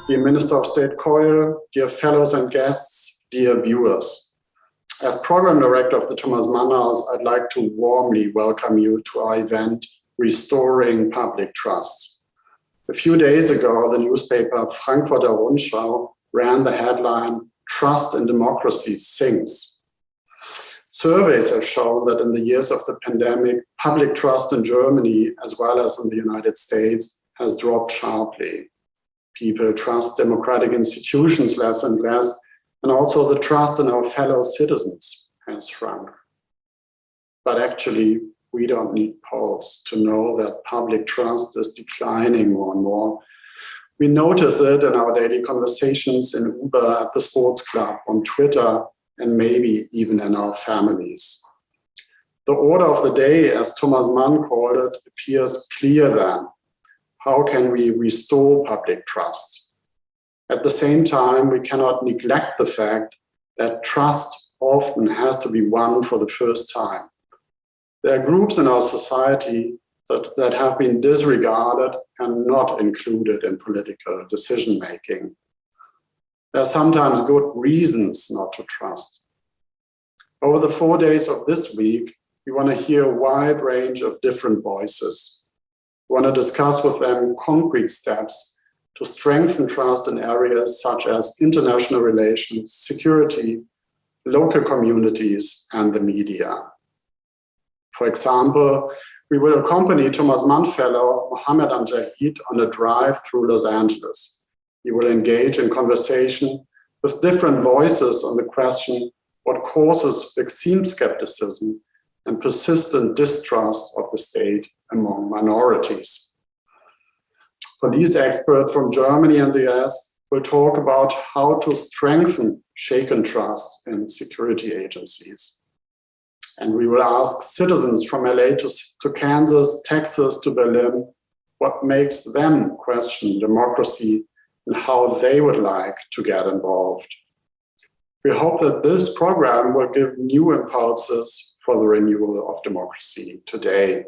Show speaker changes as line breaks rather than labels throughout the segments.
dear Minister of State Chloë, dear fellows and guests, dear viewers. As Program Director of the Thomas Mann House, I'd like to warmly welcome you to our event, Restoring Public Trust. A few days ago, the newspaper Frankfurter Rundschau ran the headline, "Trust in Democracies Sinks." Surveys have shown that in the years of the pandemic, public trust in Germany, as well as in the United States, has dropped sharply. People trust democratic institutions less and less, and also the trust in our fellow citizens has shrunk. But actually, we don't need polls to know that public trust is declining more and more. We notice it in our daily conversations in Uber, at the sports club, on Twitter, and maybe even in our families. The order of the day, as Thomas Mann called it, appears clear then. How can we restore public trust? At the same time, we cannot neglect the fact that trust often has to be won for the first time. There are groups in our society that have been disregarded and not included in political decision-making. There are sometimes good reasons not to trust. Over the 4 days of this week, we want to hear a wide range of different voices. We want to discuss with them concrete steps to strengthen trust in areas such as international relations, security, local communities, and the media. For example, we will accompany Thomas Mann Fellow Mohammed Amjahid on a drive through Los Angeles. He will engage in conversation with different voices on the question what causes vaccine skepticism and persistent distrust of the state among minorities. Police expert from Germany and the US will talk about how to strengthen shaken trust in security agencies. And we will ask citizens from LA to Kansas, Texas to Berlin, what makes them question democracy and how they would like to get involved. We hope that this program will give new impulses for the renewal of democracy today.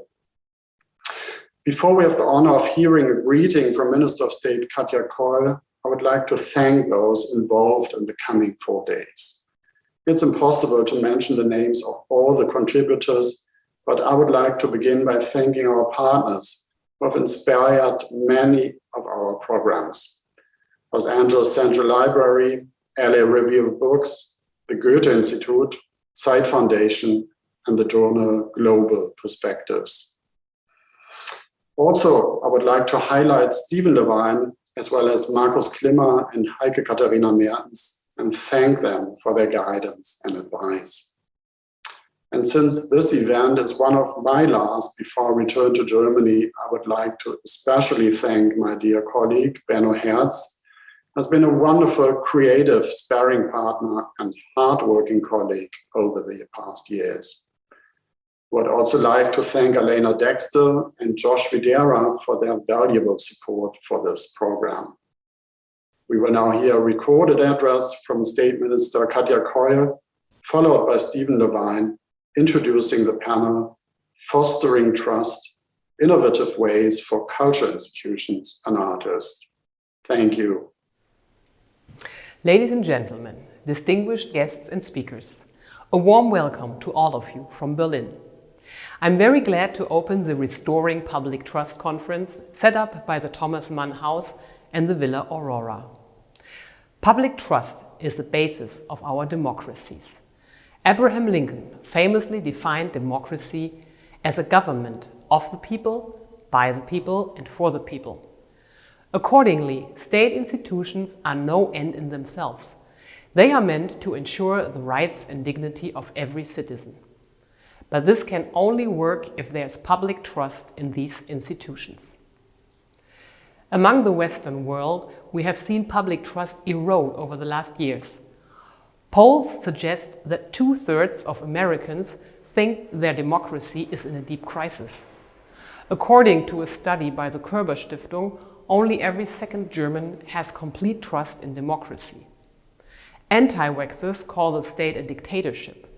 Before we have the honor of hearing a greeting from Minister of State Katja Koll, I would like to thank those involved in the coming 4 days. It's impossible to mention the names of all the contributors, but I would like to begin by thanking our partners who have inspired many of our programs. Los Angeles Central Library, LA Review of Books, the Goethe Institute, Zeit Foundation, and the journal Global Perspectives. Also, I would like to highlight Stephen Lavine, as well as Markus Klimmer and Heike Katharina Mertens, and thank them for their guidance and advice. And since this event is one of my last before I return to Germany, I would like to especially thank my dear colleague, Benno Herz, has been a wonderful, creative sparring partner and hardworking colleague over the past years. I would also like to thank Elena Dexter and Josh Videra for their valuable support for this program. We will now hear a recorded address from State Minister Katja Koll, followed by Stephen Lavine, introducing the panel, Fostering Trust, Innovative Ways for Culture Institutions and Artists. Thank you.
Ladies and gentlemen, distinguished guests and speakers, a warm welcome to all of you from Berlin. I'm very glad to open the Restoring Public Trust Conference set up by the Thomas Mann House and the Villa Aurora. Public trust is the basis of our democracies. Abraham Lincoln famously defined democracy as a government of the people, by the people, and for the people. Accordingly, state institutions are no end in themselves. They are meant to ensure the rights and dignity of every citizen. But this can only work if there's public trust in these institutions. Among the Western world, we have seen public trust erode over the last years. Polls suggest that 2/3 of Americans think their democracy is in a deep crisis. According to a study by the Körber Stiftung, only every second German has complete trust in democracy. Anti-vaxxers call the state a dictatorship,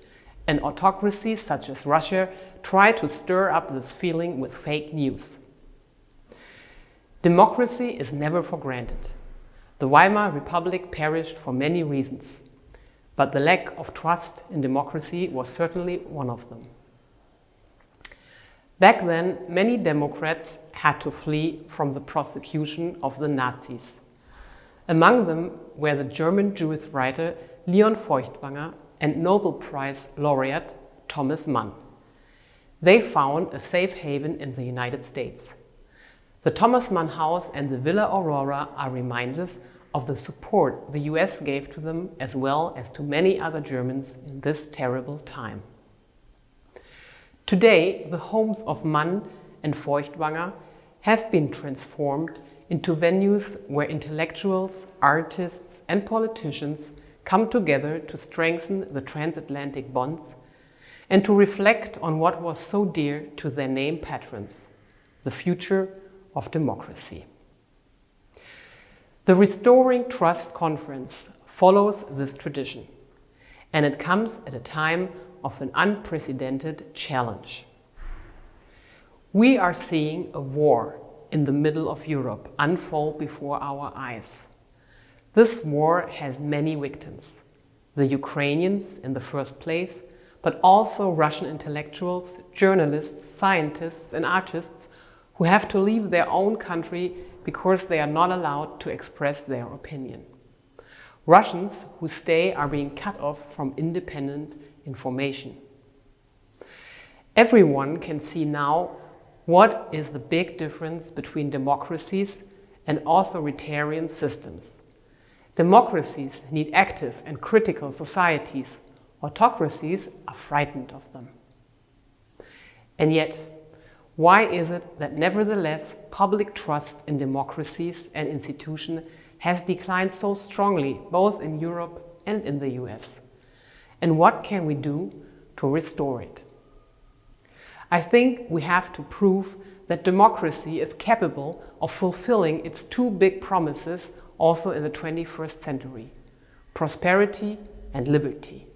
and autocracies such as Russia try to stir up this feeling with fake news. Democracy is never for granted. The Weimar Republic perished for many reasons, but the lack of trust in democracy was certainly one of them. Back then, many Democrats had to flee from the prosecution of the Nazis. Among them were the German Jewish writer Leon Feuchtwanger and Nobel Prize laureate Thomas Mann. They found a safe haven in the United States. The Thomas Mann House and the Villa Aurora are reminders of the support the US gave to them as well as to many other Germans in this terrible time. Today, the homes of Mann and Feuchtwanger have been transformed into venues where intellectuals, artists, and politicians come together to strengthen the transatlantic bonds and to reflect on what was so dear to their name patrons, the future of democracy. The Restoring Trust Conference follows this tradition, and it comes at a time of an unprecedented challenge. We are seeing a war in the middle of Europe unfold before our eyes. This war has many victims, the Ukrainians in the first place, but also Russian intellectuals, journalists, scientists, and artists who have to leave their own country because they are not allowed to express their opinion. Russians who stay are being cut off from independent information. Everyone can see now what is the big difference between democracies and authoritarian systems. Democracies need active and critical societies. Autocracies are frightened of them. And yet, why is it that nevertheless public trust in democracies and institutions has declined so strongly both in Europe and in the US? And what can we do to restore it? I think we have to prove that democracy is capable of fulfilling its two big promises also in the 21st century: prosperity and liberty.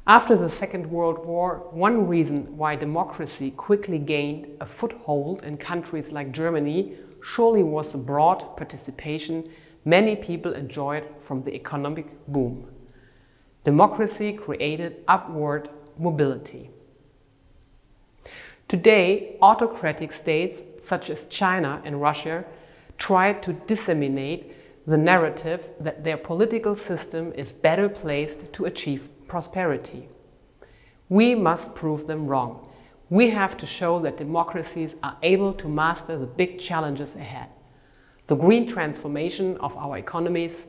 After the Second World War, one reason why democracy quickly gained a foothold in countries like Germany surely was the broad participation many people enjoyed from the economic boom. Democracy created upward mobility. Today, autocratic states such as China and Russia try to disseminate the narrative that their political system is better placed to achieve prosperity. We must prove them wrong. We have to show that democracies are able to master the big challenges ahead: the green transformation of our economies,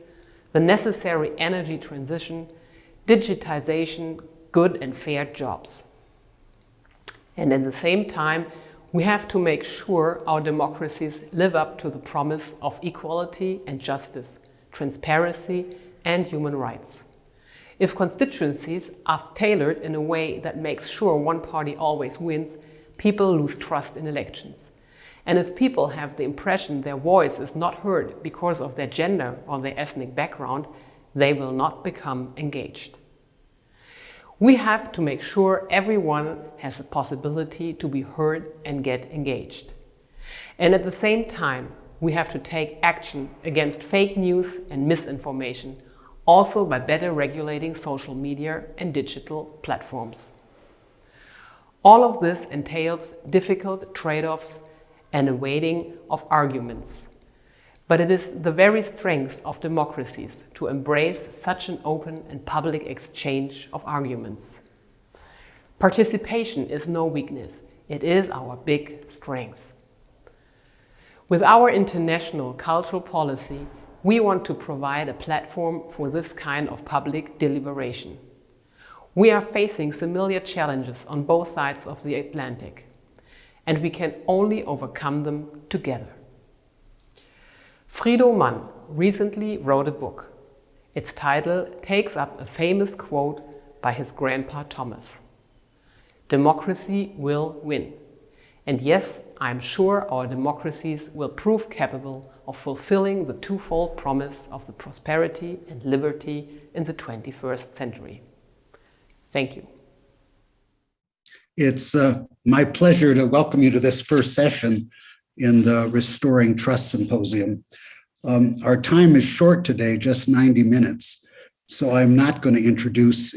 the necessary energy transition, digitization, good and fair jobs. And at the same time, we have to make sure our democracies live up to the promise of equality and justice, transparency and human rights. If constituencies are tailored in a way that makes sure one party always wins, people lose trust in elections. And if people have the impression their voice is not heard because of their gender or their ethnic background, they will not become engaged. We have to make sure everyone has the possibility to be heard and get engaged. And at the same time, we have to take action against fake news and misinformation, also by better regulating social media and digital platforms. All of this entails difficult trade-offs and a weighing of arguments. But it is the very strength of democracies to embrace such an open and public exchange of arguments. Participation is no weakness, it is our big strength. With our international cultural policy, we want to provide a platform for this kind of public deliberation. We are facing familiar challenges on both sides of the Atlantic, and we can only overcome them together. Frido Mann recently wrote a book. Its title takes up a famous quote by his grandpa Thomas: "Democracy will win." And yes, I'm sure our democracies will prove capable of fulfilling the twofold promise of the prosperity and liberty in the 21st century. Thank you.
It's my pleasure to welcome you to this first session in the Restoring Trust Symposium. Our time is short today, just 90 minutes. So I'm not going to introduce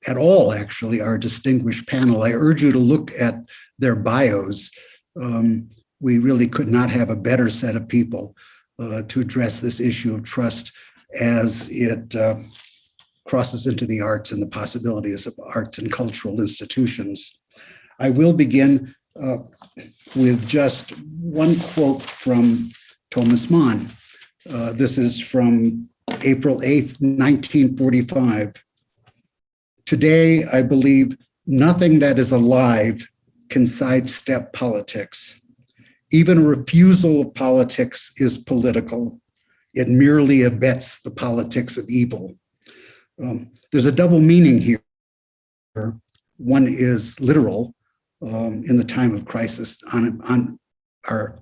at all, actually, our distinguished panel. I urge you to look at their bios. We really could not have a better set of people to address this issue of trust as it crosses into the arts and the possibilities of arts and cultural institutions. I will begin with just one quote from Thomas Mann. This is from April 8th, 1945. Today, I believe nothing that is alive can sidestep politics. Even a refusal of politics is political. It merely abets the politics of evil. There's a double meaning here. One is literal in the time of crisis on our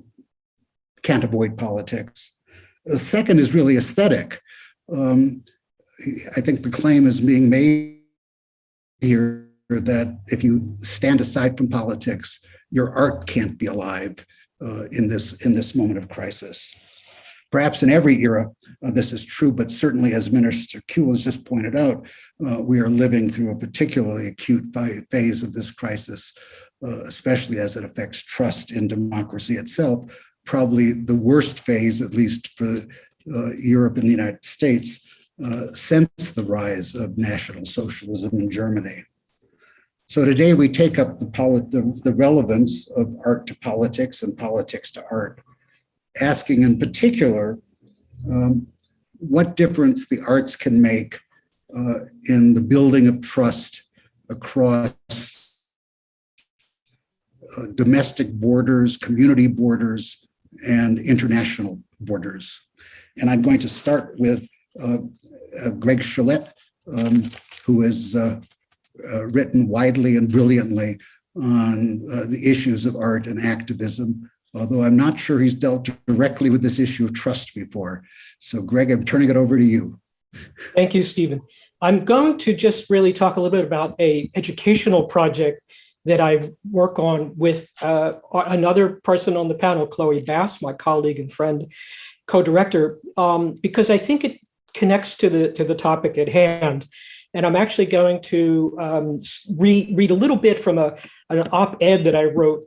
can't avoid politics. The second is really aesthetic. I think the claim is being made here that if you stand aside from politics, your art can't be alive in this moment of crisis. Perhaps in every era this is true, but certainly as Minister Q has just pointed out, we are living through a particularly acute phase of this crisis, especially as it affects trust in democracy itself, probably the worst phase, at least for Europe and the United States, since the rise of National Socialism in Germany. So today we take up the relevance of art to politics and politics to art, asking in particular what difference the arts can make in the building of trust across domestic borders, community borders, and international borders. And I'm going to start with Greg Shollete, who has written widely and brilliantly on the issues of art and activism, although I'm not sure he's dealt directly with this issue of trust before. So Greg, I'm turning it over to you.
Thank you, Stephen. I'm going to just really talk a little bit about an educational project that I work on with another person on the panel, Chloë Bass, my colleague and friend, co-director, because I think it connects to the topic at hand. And I'm actually going to read a little bit from an op-ed that I wrote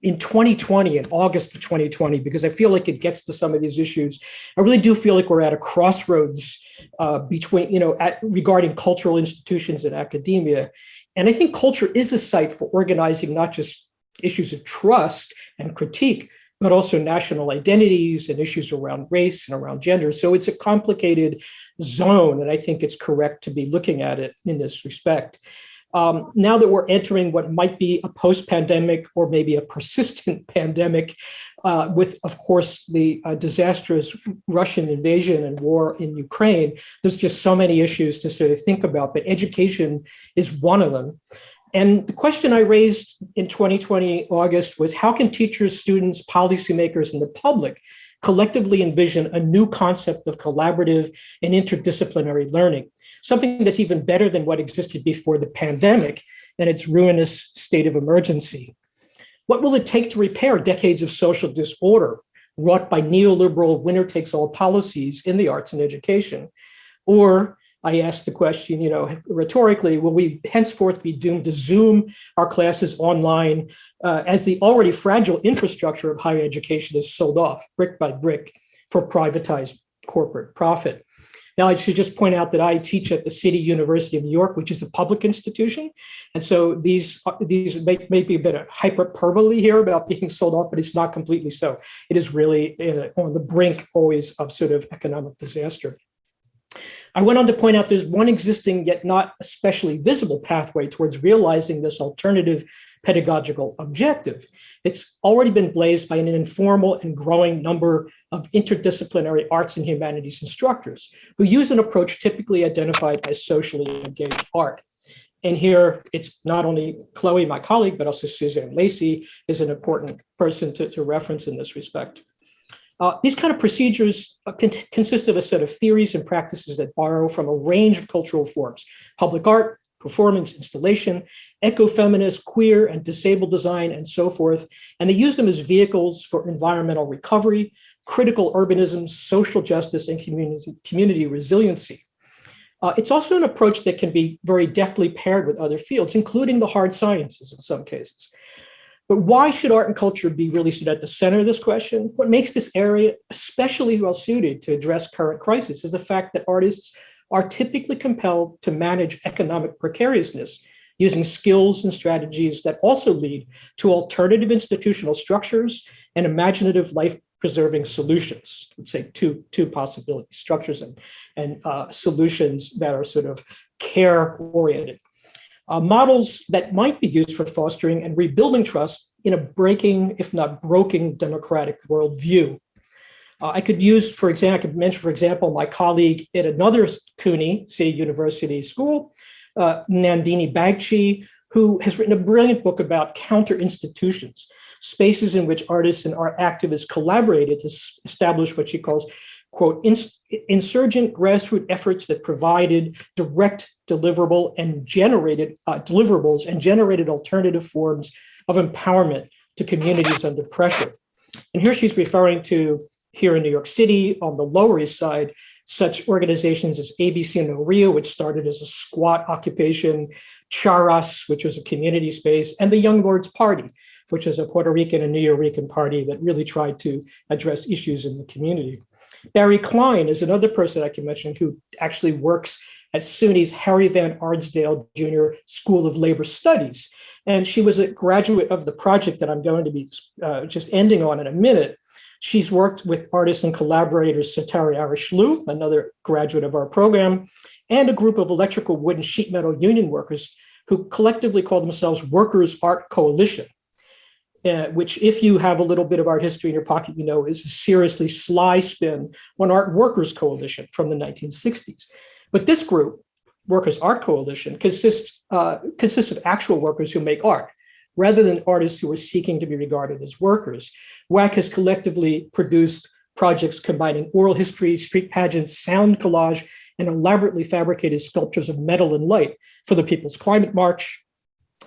in 2020, in August of 2020, because I feel like it gets to some of these issues. I really do feel like we're at a crossroads between, regarding cultural institutions and academia. And I think culture is a site for organizing not just issues of trust and critique, but also national identities and issues around race and around gender. So it's a complicated zone, and I think it's correct to be looking at it in this respect. Now that we're entering what might be a post-pandemic or maybe a persistent pandemic with, of course, the disastrous Russian invasion and war in Ukraine, there's just so many issues to sort of think about, but education is one of them. And the question I raised in 2020 August was, how can teachers, students, policymakers, and the public collectively envision a new concept of collaborative and interdisciplinary learning, something that's even better than what existed before the pandemic and its ruinous state of emergency? What will it take to repair decades of social disorder wrought by neoliberal winner-takes-all policies in the arts and education? Or I asked the question, rhetorically, will we henceforth be doomed to Zoom our classes online as the already fragile infrastructure of higher education is sold off brick by brick for privatized corporate profit? Now, I should just point out that I teach at the City University of New York, which is a public institution. And so these may be a bit of hyperbole here about being sold off, but it's not completely so. It is really on the brink always of sort of economic disaster. I went on to point out there's one existing yet not especially visible pathway towards realizing this alternative pedagogical objective. It's already been blazed by an informal and growing number of interdisciplinary arts and humanities instructors who use an approach typically identified as socially engaged art. And here it's not only Chloë, my colleague, but also Suzanne Lacy is an important person to reference in this respect. These kind of procedures consist of a set of theories and practices that borrow from a range of cultural forms: public art, performance, installation, ecofeminist, queer, and disabled design, and so forth. And they use them as vehicles for environmental recovery, critical urbanism, social justice, and community resiliency. It's also an approach that can be very deftly paired with other fields, including the hard sciences in some cases. But why should art and culture be really stood at the center of this question? What makes this area especially well suited to address current crisis is the fact that artists are typically compelled to manage economic precariousness using skills and strategies that also lead to alternative institutional structures and imaginative life-preserving solutions. Let's say two possibilities, structures and solutions that are sort of care-oriented. Models that might be used for fostering and rebuilding trust in a breaking, if not broken, democratic worldview. I could mention, for example, my colleague at another CUNY, City University School, Nandini Bagchi, who has written a brilliant book about counter-institutions, spaces in which artists and art activists collaborated to establish what she calls, quote, insurgent grassroots efforts that provided direct deliverables and generated alternative forms of empowerment to communities under pressure. And here she's referring to, here in New York City, on the Lower East Side, such organizations as ABC No Rio, which started as a squat occupation, Charas, which was a community space, and the Young Lords Party, which is a Puerto Rican and New Rican party that really tried to address issues in the community. Barry Klein is another person I can mention who actually works at SUNY's Harry Van Ardsdale Jr. School of Labor Studies. And she was a graduate of the project that I'm going to be just ending on in a minute. She's worked with artists and collaborators Satari Arishlu, another graduate of our program, and a group of electrical wood and sheet metal union workers who collectively call themselves Workers' Art Coalition. Which, if you have a little bit of art history in your pocket, you know is a seriously sly spin on Art Workers Coalition from the 1960s. But this group, Workers Art Coalition, consists of actual workers who make art, rather than artists who are seeking to be regarded as workers. WAC has collectively produced projects combining oral history, street pageants, sound collage, and elaborately fabricated sculptures of metal and light for the People's Climate March,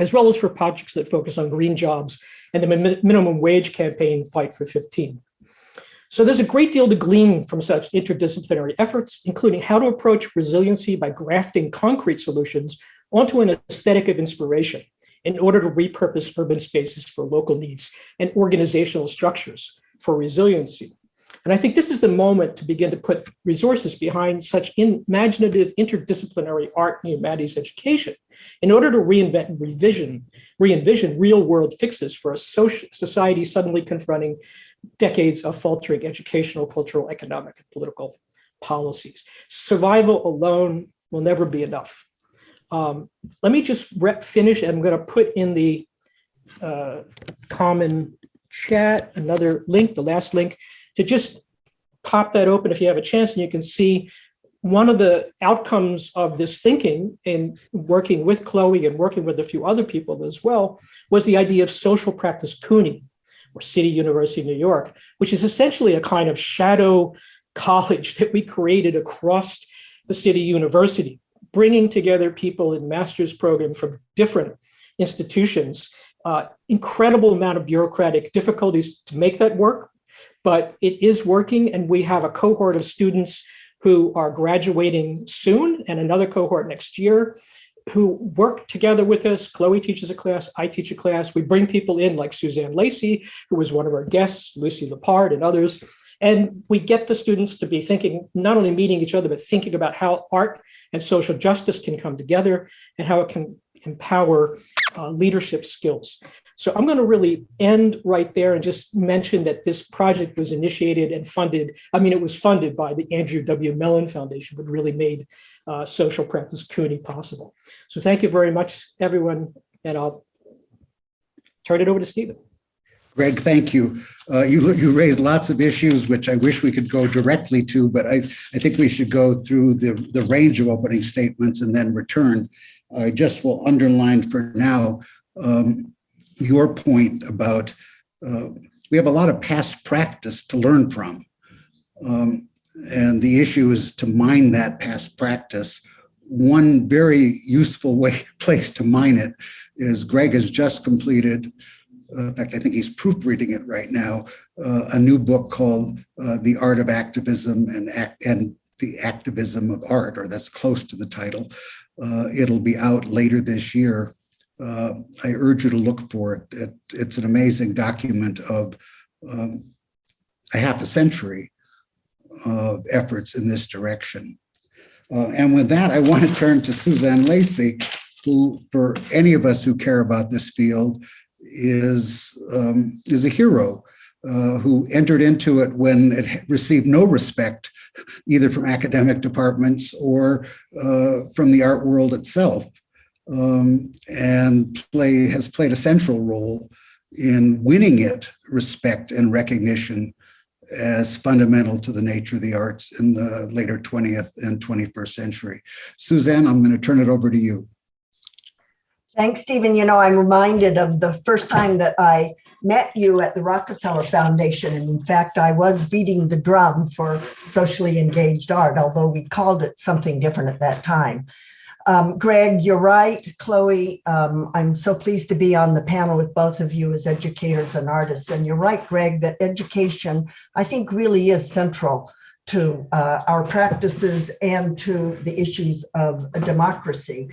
as well as for projects that focus on green jobs and the minimum wage campaign Fight for 15. So there's a great deal to glean from such interdisciplinary efforts, including how to approach resiliency by grafting concrete solutions onto an aesthetic of inspiration in order to repurpose urban spaces for local needs and organizational structures for resiliency. And I think this is the moment to begin to put resources behind such imaginative interdisciplinary art and humanities education in order to reinvent and re-envision real-world fixes for a society suddenly confronting decades of faltering educational, cultural, economic, and political policies. Survival alone will never be enough. Let me just finish. I'm going to put in the common chat another link, the last link, to just pop that open if you have a chance, and you can see one of the outcomes of this thinking in working with Chloë and working with a few other people as well was the idea of social practice CUNY, or City University of New York, which is essentially a kind of shadow college that we created across the City University, bringing together people in master's program from different institutions. Incredible amount of bureaucratic difficulties to make that work, but it is working, and we have a cohort of students who are graduating soon and another cohort next year who work together with us. Chloë teaches a class, I teach a class. We bring people in like Suzanne Lacy, who was one of our guests, Lucy Lepard and others. And we get the students to be thinking, not only meeting each other, but thinking about how art and social justice can come together and how it can empower leadership skills. So I'm going to really end right there and just mention that this project was initiated and funded. I mean, it was funded by the Andrew W. Mellon Foundation, but really made social practice CUNY possible. So thank you very much, everyone. And I'll turn it over to Stephen.
Greg, thank you. You raised lots of issues, which I wish we could go directly to, but I think we should go through the range of opening statements and then return. I just will underline for now your point about we have a lot of past practice to learn from. And the issue is to mine that past practice. One very useful place to mine it is Greg has just completed in fact, I think he's proofreading it right now, a new book called The Art of Activism and the Activism of Art, or that's close to the title. It'll be out later this year. I urge you to look for it. It's an amazing document of a half a century of efforts in this direction. And with that, I want to turn to Suzanne Lacy, who, for any of us who care about this field, is a hero who entered into it when it received no respect, either from academic departments or from the art world itself, and has played a central role in winning it respect and recognition as fundamental to the nature of the arts in the later 20th and 21st century. Suzanne, I'm going to turn it over to you.
Thanks, Stephen. You know, I'm reminded of the first time that I met you at the Rockefeller Foundation. And in fact, I was beating the drum for socially engaged art, although we called it something different at that time. Greg, you're right. Chloe, I'm so pleased to be on the panel with both of you as educators and artists. And you're right, Greg, that education, I think, really is central to our practices and to the issues of a democracy.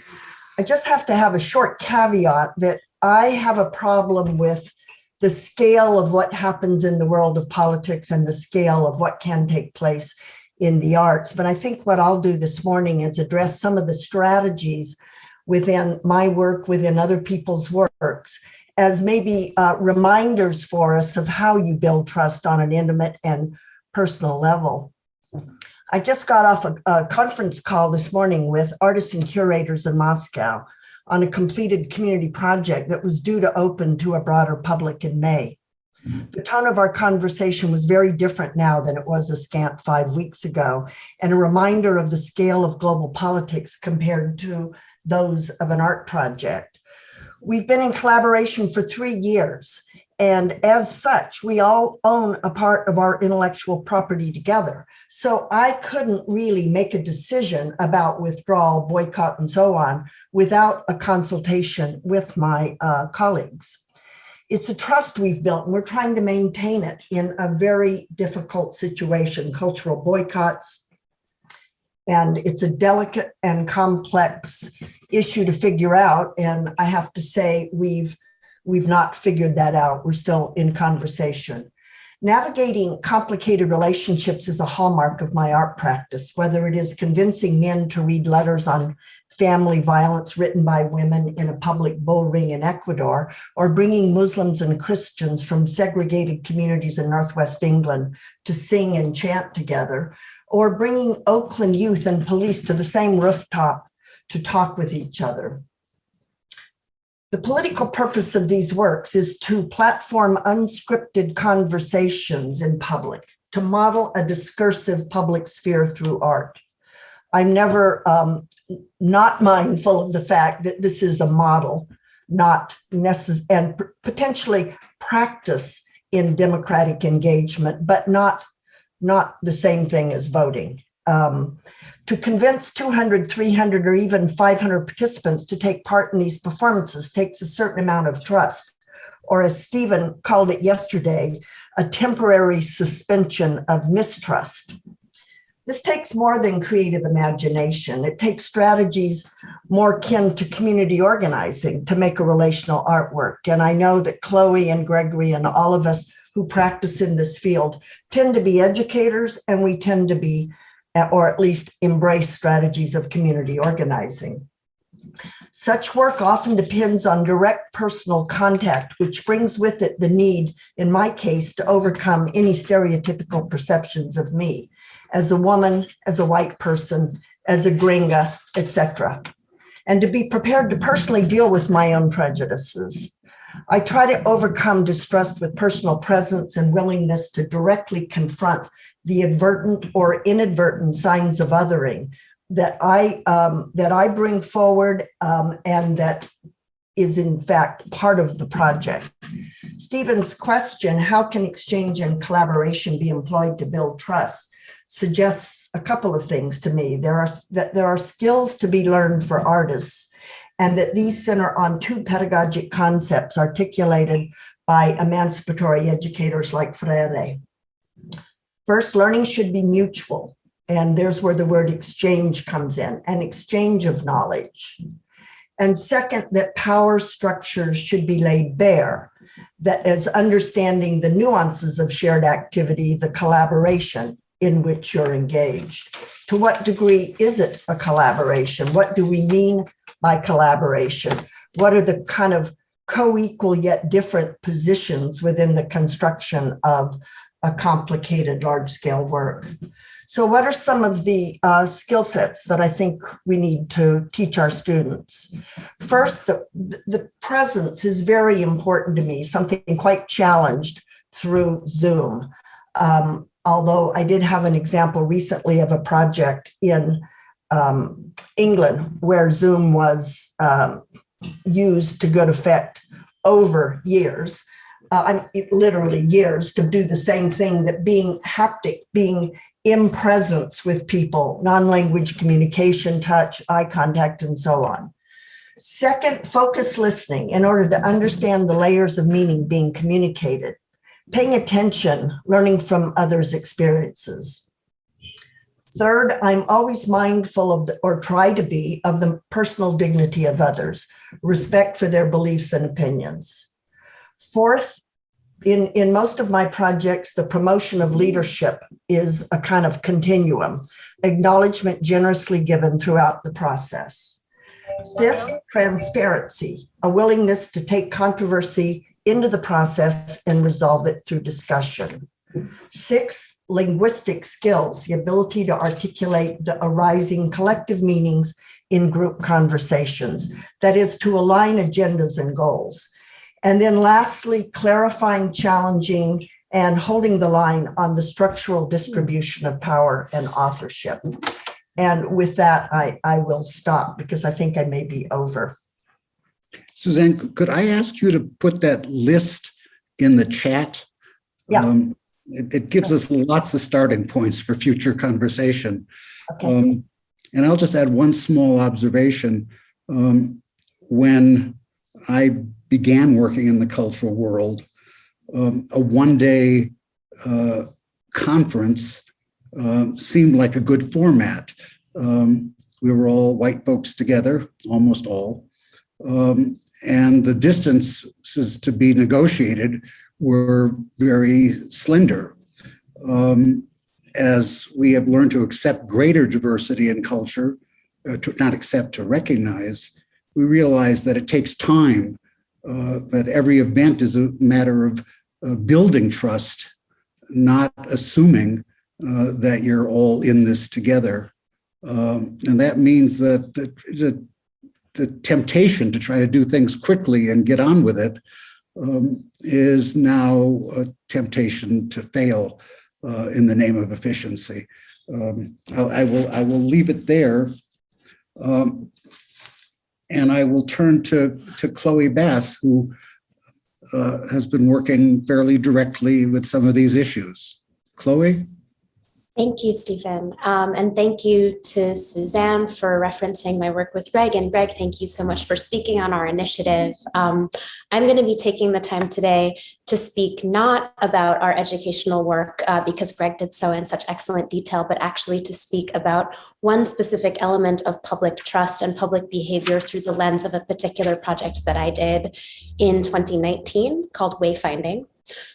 I just have to have a short caveat that I have a problem with the scale of what happens in the world of politics and the scale of what can take place in the arts. But I think what I'll do this morning is address some of the strategies within my work, within other people's works, as maybe reminders for us of how you build trust on an intimate and personal level. I just got off a conference call this morning with artists and curators in Moscow on a completed community project that was due to open to a broader public in May. The tone of our conversation was very different now than it was a scant 5 weeks ago, and a reminder of the scale of global politics compared to those of an art project. We've been in collaboration for 3 years, and as such, we all own a part of our intellectual property together. So I couldn't really make a decision about withdrawal, boycott, and so on without a consultation with my colleagues. It's a trust we've built, and we're trying to maintain it in a very difficult situation, cultural boycotts. And it's a delicate and complex issue to figure out. And I have to say, we've not figured that out. We're still in conversation. Navigating complicated relationships is a hallmark of my art practice, whether it is convincing men to read letters on family violence written by women in a public bull ring in Ecuador, or bringing Muslims and Christians from segregated communities in Northwest England to sing and chant together, or bringing Oakland youth and police to the same rooftop to talk with each other. The political purpose of these works is to platform unscripted conversations in public, to model a discursive public sphere through art. I'm never not mindful of the fact that this is a model, not necessary, and potentially practice in democratic engagement, but not the same thing as voting. To convince 200, 300, or even 500 participants to take part in these performances takes a certain amount of trust, or as Stephen called it yesterday, a temporary suspension of mistrust. This takes more than creative imagination. It takes strategies more akin to community organizing to make a relational artwork. And I know that Chloë and Gregory and all of us who practice in this field tend to be educators, and we tend to be, or at least embrace, strategies of community organizing. Such work often depends on direct personal contact, which brings with it the need, in my case, to overcome any stereotypical perceptions of me as a woman, as a white person, as a gringa, etc., and to be prepared to personally deal with my own prejudices. I try to overcome distrust with personal presence and willingness to directly confront the advertent or inadvertent signs of othering that I bring forward and that is in fact part of the project. Stephen's question, how can exchange and collaboration be employed to build trust, suggests a couple of things to me. There are skills to be learned for artists, and that these center on two pedagogic concepts articulated by emancipatory educators like Freire. First, learning should be mutual. And there's where the word exchange comes in, an exchange of knowledge. And second, that power structures should be laid bare, that is understanding the nuances of shared activity, the collaboration in which you're engaged. To what degree is it a collaboration? What do we mean by collaboration? What are the kind of co-equal yet different positions within the construction of a complicated large-scale work? So what are some of the skill sets that I think we need to teach our students? First, the presence is very important to me, something quite challenged through Zoom. Although I did have an example recently of a project in England where Zoom was used to good effect over years. Literally years to do the same thing, that being haptic, being in presence with people, non-language communication, touch, eye contact, and so on. Second, focus listening in order to understand the layers of meaning being communicated. Paying attention, learning from others' experiences. Third, I'm always mindful of, or try to be, of the personal dignity of others, respect for their beliefs and opinions. Fourth, in most of my projects, the promotion of leadership is a kind of continuum, acknowledgement generously given throughout the process. Fifth, transparency, a willingness to take controversy into the process and resolve it through discussion. Sixth, linguistic skills, the ability to articulate the arising collective meanings in group conversations, that is, to align agendas and goals. And then lastly, clarifying, challenging, and holding the line on the structural distribution of power and authorship. And with that, I will stop because I think I may be over.
Suzanne, could I ask you to put that list in the chat?
Yeah.
It gives us lots of starting points for future conversation.
Okay.
And I'll just add one small observation. When I began working in the cultural world, a one-day conference seemed like a good format. We were all white folks together, almost all, and the distances to be negotiated were very slender. As we have learned to accept greater diversity in culture, to not accept, to recognize, we realize that it takes time, that every event is a matter of building trust, not assuming that you're all in this together. And that means that the temptation to try to do things quickly and get on with it is now a temptation to fail in the name of efficiency. I will leave it there. And I will turn to Chloë Bass, who has been working fairly directly with some of these issues. Chloë?
Thank you, Stephen. And thank you to Suzanne for referencing my work with Greg. And Greg, thank you so much for speaking on our initiative. I'm going to be taking the time today to speak not about our educational work, because Greg did so in such excellent detail, but actually to speak about one specific element of public trust and public behavior through the lens of a particular project that I did in 2019 called Wayfinding,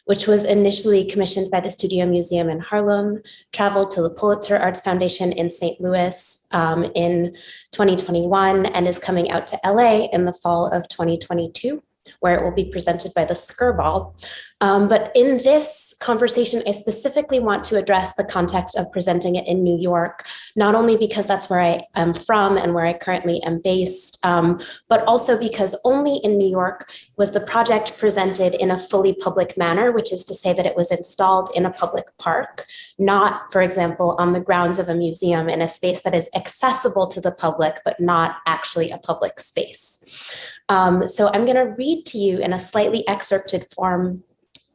which was initially commissioned by the Studio Museum in Harlem, traveled to the Pulitzer Arts Foundation in St. Louis in 2021, and is coming out to LA in the fall of 2022, where it will be presented by the Skirball. But in this conversation, I specifically want to address the context of presenting it in New York, not only because that's where I am from and where I currently am based, but also because only in New York was the project presented in a fully public manner, which is to say that it was installed in a public park, not, for example, on the grounds of a museum in a space that is accessible to the public, but not actually a public space. So I'm going to read to you in a slightly excerpted form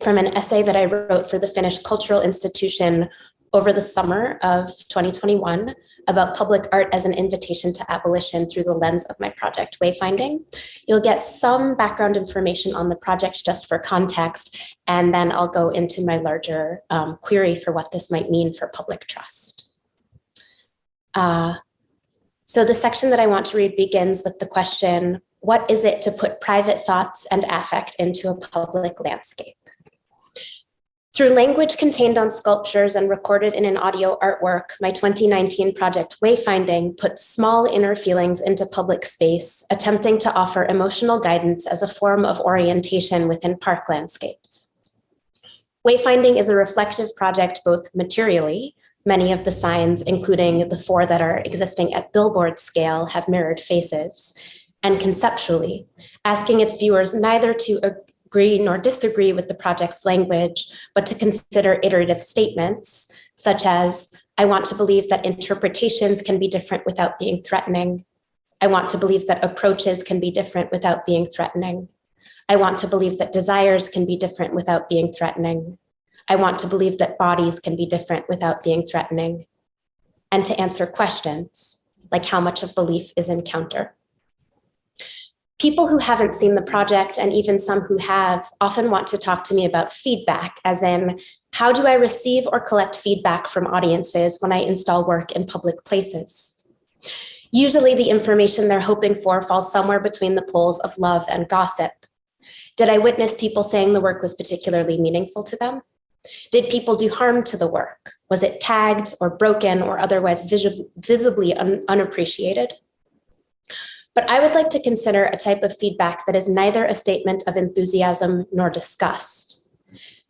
from an essay that I wrote for the Finnish cultural institution over the summer of 2021 about public art as an invitation to abolition through the lens of my project Wayfinding. You'll get some background information on the project just for context, and then I'll go into my larger query for what this might mean for public trust. So the section that I want to read begins with the question, what is it to put private thoughts and affect into a public landscape? Through language contained on sculptures and recorded in an audio artwork, my 2019 project Wayfinding puts small inner feelings into public space, attempting to offer emotional guidance as a form of orientation within park landscapes. Wayfinding is a reflective project both materially. Many of the signs, including the 4 that are existing at billboard scale, have mirrored faces, and conceptually, asking its viewers neither to agree nor disagree with the project's language, but to consider iterative statements, such as, I want to believe that interpretations can be different without being threatening. I want to believe that approaches can be different without being threatening. I want to believe that desires can be different without being threatening. I want to believe that bodies can be different without being threatening. And to answer questions, like how much of belief is in counter. People who haven't seen the project, and even some who have, often want to talk to me about feedback, as in, how do I receive or collect feedback from audiences when I install work in public places? Usually the information they're hoping for falls somewhere between the poles of love and gossip. Did I witness people saying the work was particularly meaningful to them? Did people do harm to the work? Was it tagged or broken or otherwise visibly unappreciated? But I would like to consider a type of feedback that is neither a statement of enthusiasm nor disgust.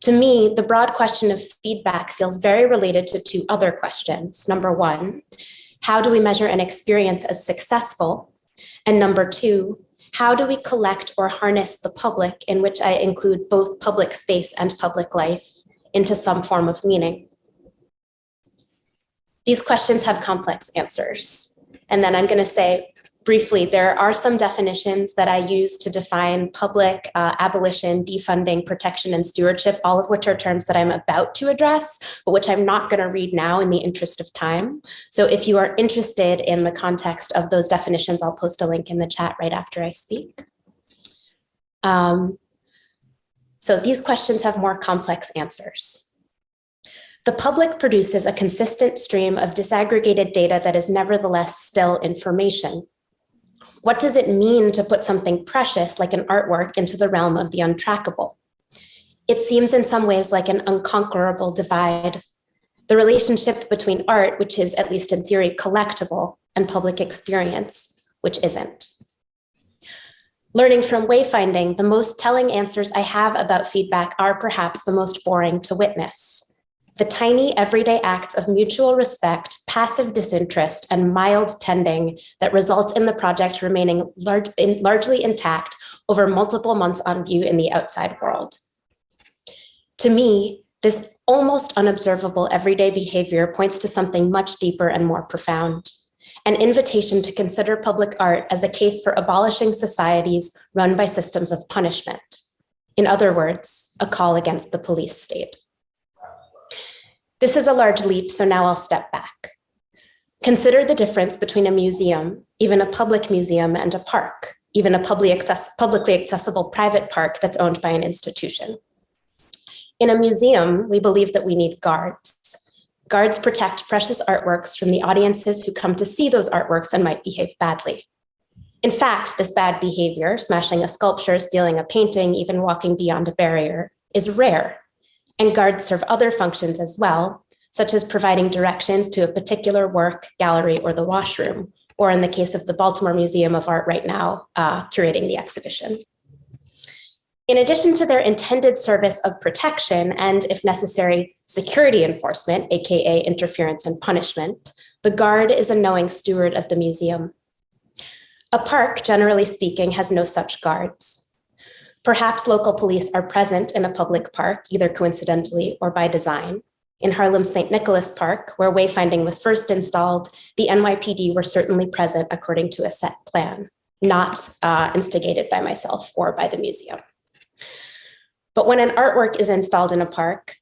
To me, the broad question of feedback feels very related to 2 other questions. Number 1, how do we measure an experience as successful? And number 2, how do we collect or harness the public, in which I include both public space and public life, into some form of meaning? These questions have complex answers. And then I'm going to say, briefly, there are some definitions that I use to define public abolition, defunding, protection, and stewardship, all of which are terms that I'm about to address, but which I'm not going to read now in the interest of time. So if you are interested in the context of those definitions, I'll post a link in the chat right after I speak. So these questions have more complex answers. The public produces a consistent stream of disaggregated data that is nevertheless still information. What does it mean to put something precious like an artwork into the realm of the untrackable? It seems in some ways like an unconquerable divide. The relationship between art, which is at least in theory collectible, and public experience, which isn't. Learning from wayfinding, the most telling answers I have about feedback are perhaps the most boring to witness. The tiny everyday acts of mutual respect, passive disinterest, and mild tending that result in the project remaining largely intact over multiple months on view in the outside world. To me, this almost unobservable everyday behavior points to something much deeper and more profound. An invitation to consider public art as a case for abolishing societies run by systems of punishment. In other words, a call against the police state. This is a large leap, so now I'll step back. Consider the difference between a museum, even a public museum, and a park, even a publicly accessible private park that's owned by an institution. In a museum, we believe that we need guards. Guards protect precious artworks from the audiences who come to see those artworks and might behave badly. In fact, this bad behavior, smashing a sculpture, stealing a painting, even walking beyond a barrier, is rare. And guards serve other functions as well, such as providing directions to a particular work, gallery, or the washroom, or in the case of the Baltimore Museum of Art right now, curating the exhibition. In addition to their intended service of protection and, if necessary, security enforcement, aka interference and punishment, the guard is a knowing steward of the museum. A park, generally speaking, has no such guards. Perhaps local police are present in a public park, either coincidentally or by design. In Harlem's St. Nicholas Park, where wayfinding was first installed, the NYPD were certainly present according to a set plan, not instigated by myself or by the museum. But when an artwork is installed in a park,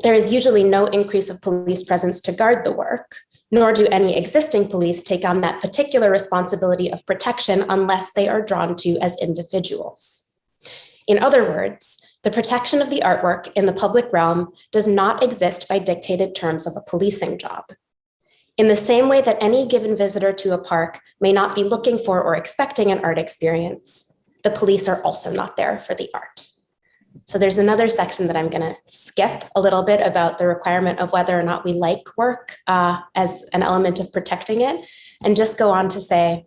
There is usually no increase of police presence to guard the work, nor do any existing police take on that particular responsibility of protection unless they are drawn to as individuals. In other words, the protection of the artwork in the public realm does not exist by dictated terms of a policing job. In the same way that any given visitor to a park may not be looking for or expecting an art experience, the police are also not there for the art. So there's another section that I'm going to skip a little bit about the requirement of whether or not we like work as an element of protecting it, and just go on to say,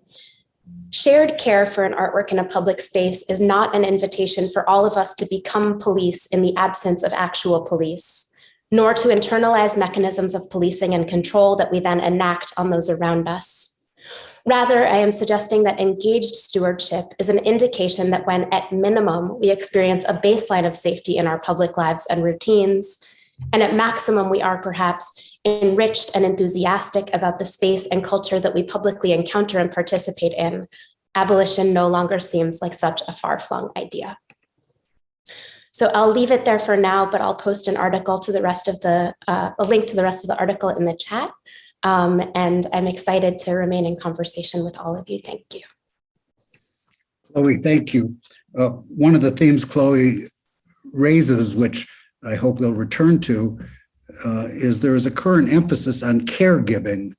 shared care for an artwork in a public space is not an invitation for all of us to become police in the absence of actual police, nor to internalize mechanisms of policing and control that we then enact on those around us. Rather, I am suggesting that engaged stewardship is an indication that when, at minimum, we experience a baseline of safety in our public lives and routines, and at maximum, we are perhaps enriched and enthusiastic about the space and culture that we publicly encounter and participate in, abolition no longer seems like such a far-flung idea. So I'll leave it there for now, but I'll post an article to the rest of the, a link to the rest of the article in the chat. And I'm excited to remain in conversation with all of you. Thank you.
Chloë, thank you. One of the themes Chloë raises, which I hope we'll return to, is there is a current emphasis on caregiving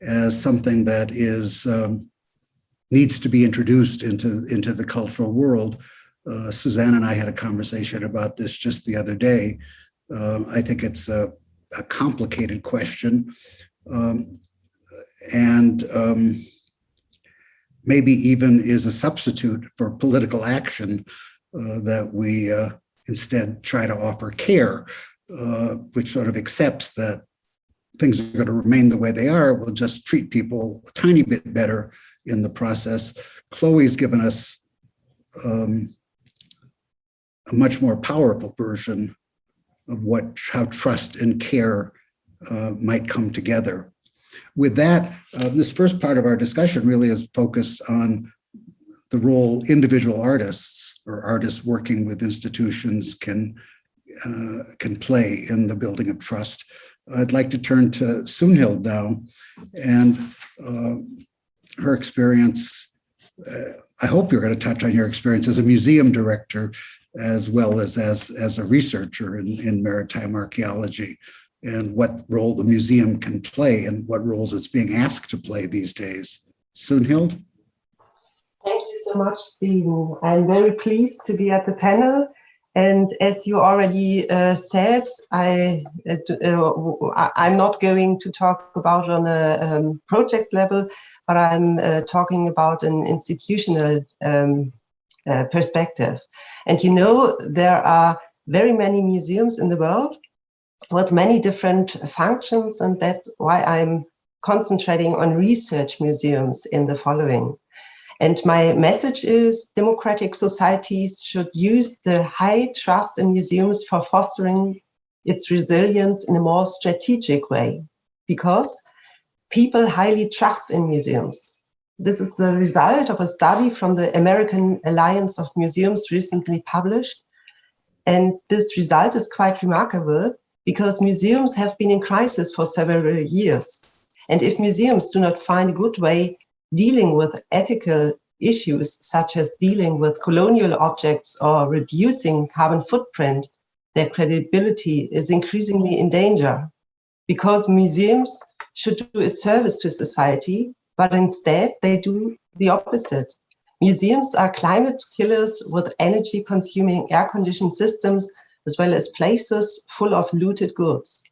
as something that is needs to be introduced into the cultural world. Suzanne and I had a conversation about this just the other day. I think it's a complicated question, and maybe even is a substitute for political action, that we instead try to offer care, which sort of accepts that things are going to remain the way they are. We'll just treat people a tiny bit better in the process. Chloë's given us a much more powerful version of how trust and care might come together. With that, this first part of our discussion really is focused on the role individual artists or artists working with institutions can play in the building of trust. I'd like to turn to Sunhild now, and her experience. I hope you're going to touch on your experience as a museum director, as well as a researcher in maritime archaeology, and what role the museum can play and what roles it's being asked to play these days. Sunhild?
Thank you so much, Stephen. I'm very pleased to be at the panel. And as you already said, I'm not going to talk about on a project level, but I'm talking about an institutional perspective. And you know, there are very many museums in the world with many different functions, and that's why I'm concentrating on research museums in the following. And my message is democratic societies should use the high trust in museums for fostering its resilience in a more strategic way, because people highly trust in museums. This is the result of a study from the American Alliance of Museums recently published. And this result is quite remarkable because museums have been in crisis for several years. And if museums do not find a good way dealing with ethical issues, such as dealing with colonial objects or reducing carbon footprint, their credibility is increasingly in danger, because museums should do a service to society, but instead they do the opposite. Museums are climate killers with energy-consuming air-conditioned systems, as well as places full of looted goods.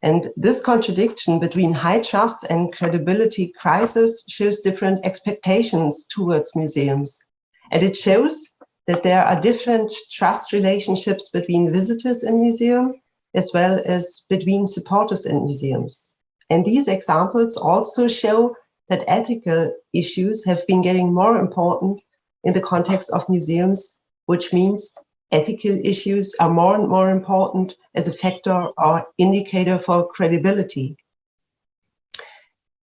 And this contradiction between high trust and credibility crisis shows different expectations towards museums. And it shows that there are different trust relationships between visitors in museums, as well as between supporters in museums. And these examples also show that ethical issues have been getting more important in the context of museums, which means ethical issues are more and more important as a factor or indicator for credibility.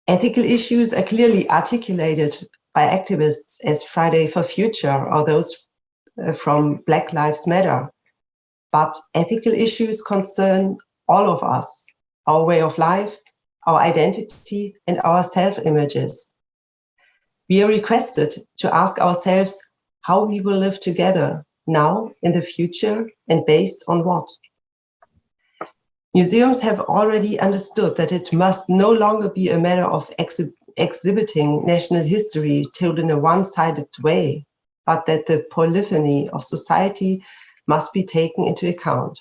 Ethical issues are clearly articulated by activists as Friday for Future or those from Black Lives Matter. but ethical issues concern all of us, our way of life, our identity, and our self-images. We are requested to ask ourselves how we will live together now, in the future, and based on what. Museums have already understood that it must no longer be a matter of exhibiting national history told in a one-sided way, but that the polyphony of society must be taken into account.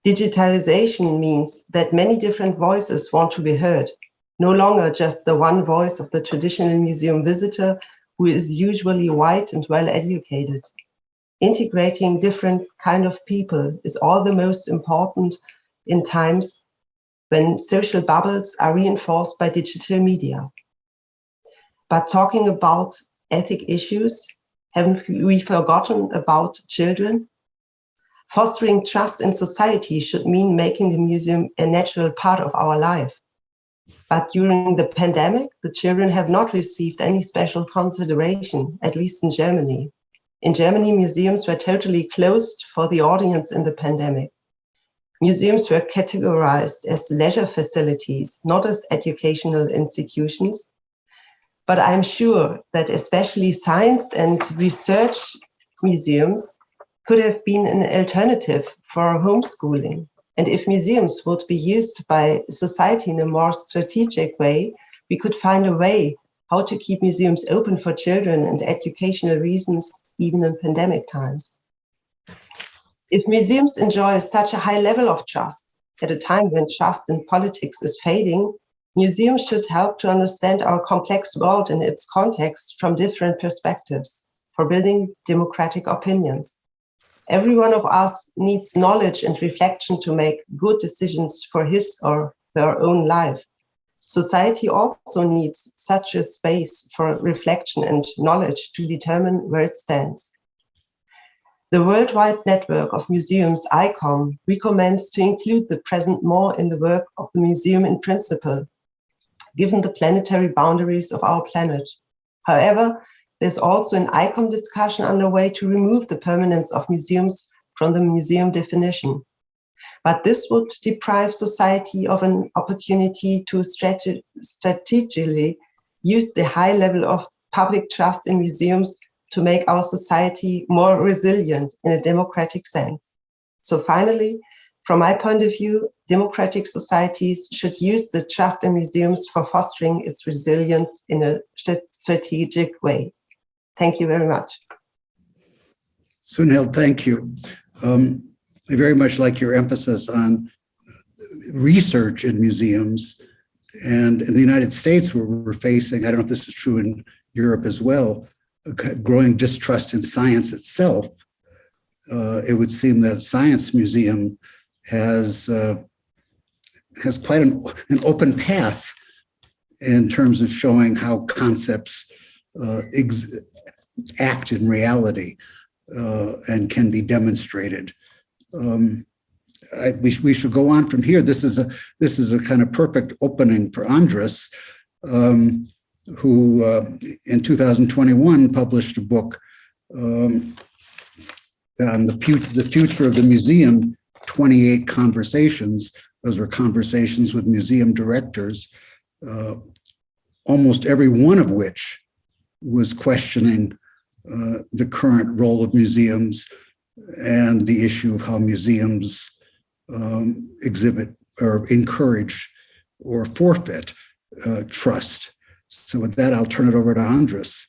Digitalization means that many different voices want to be heard, no longer just the one voice of the traditional museum visitor who is usually white and well-educated. Integrating different kind of people is all the most important in times when social bubbles are reinforced by digital media. But talking about ethic issues, haven't we forgotten about children? Fostering trust in society should mean making the museum a natural part of our life. But during the pandemic, the children have not received any special consideration, at least in Germany. In Germany, museums were totally closed for the audience in the pandemic. Museums were categorized as leisure facilities, not as educational institutions. But I'm sure that especially science and research museums could have been an alternative for homeschooling. And if museums would be used by society in a more strategic way, we could find a way how to keep museums open for children and educational reasons, even in pandemic times. If museums enjoy such a high level of trust at a time when trust in politics is fading, museums should help to understand our complex world and its context from different perspectives for building democratic opinions. Every one of us needs knowledge and reflection to make good decisions for his or her own life. Society also needs such a space for reflection and knowledge to determine where it stands. The worldwide network of museums, ICOM, recommends to include the present more in the work of the museum in principle, given the planetary boundaries of our planet. However, there's also an ICOM discussion underway to remove the permanence of museums from the museum definition. But this would deprive society of an opportunity to strategically use the high level of public trust in museums to make our society more resilient in a democratic sense. So finally, from my point of view, democratic societies should use the trust in museums for fostering its resilience in a strategic way. Thank you very much.
Sunhild, thank you. I very much like your emphasis on research in museums. And in the United States, where we're facing, I don't know if this is true in Europe as well, a growing distrust in science itself. It would seem that a science museum has quite an open path in terms of showing how concepts act in reality and can be demonstrated. We should go on from here. This is a kind of perfect opening for András, who in 2021 published a book on the future of the museum, 28 conversations. Those were conversations with museum directors, almost every one of which was questioning the current role of museums and the issue of how museums exhibit or encourage or forfeit trust. So with that, I'll turn it over to András.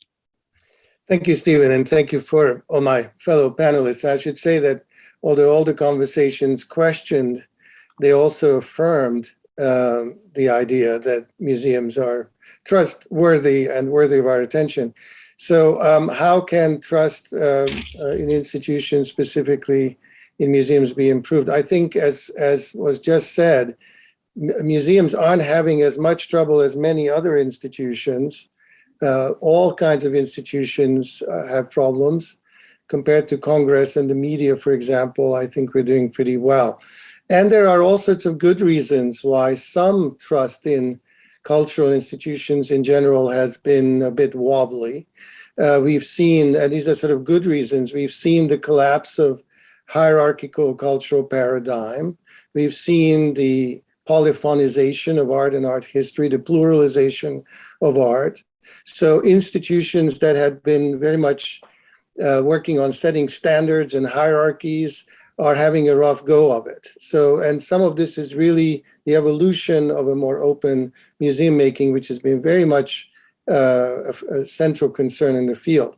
Thank you, Stephen, and thank you for all my fellow panelists. I should say that although all the conversations questioned, they also affirmed the idea that museums are trustworthy and worthy of our attention. So how can trust in institutions, specifically in museums, be improved? I think, as was just said, museums aren't having as much trouble as many other institutions. All kinds of institutions have problems. Compared to Congress and the media, for example, I think we're doing pretty well. And there are all sorts of good reasons why some trust in cultural institutions in general has been a bit wobbly. We've seen, and these are sort of good reasons, we've seen the collapse of hierarchical cultural paradigm. We've seen the polyphonization of art and art history, the pluralization of art. So institutions that had been very much working on setting standards and hierarchies are having a rough go of it. So, and some of this is really the evolution of a more open museum making, which has been very much a central concern in the field.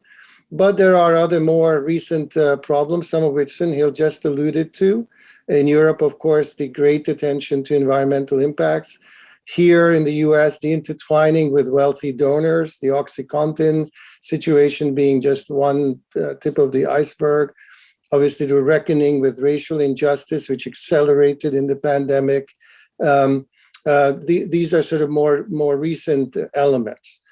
But there are other more recent problems, some of which Sunhild just alluded to. In Europe, of course, the great attention to environmental impacts. Here in the US, the intertwining with wealthy donors, the OxyContin situation being just one tip of the iceberg. Obviously, the reckoning with racial injustice, which accelerated in the pandemic. These are sort of more recent elements.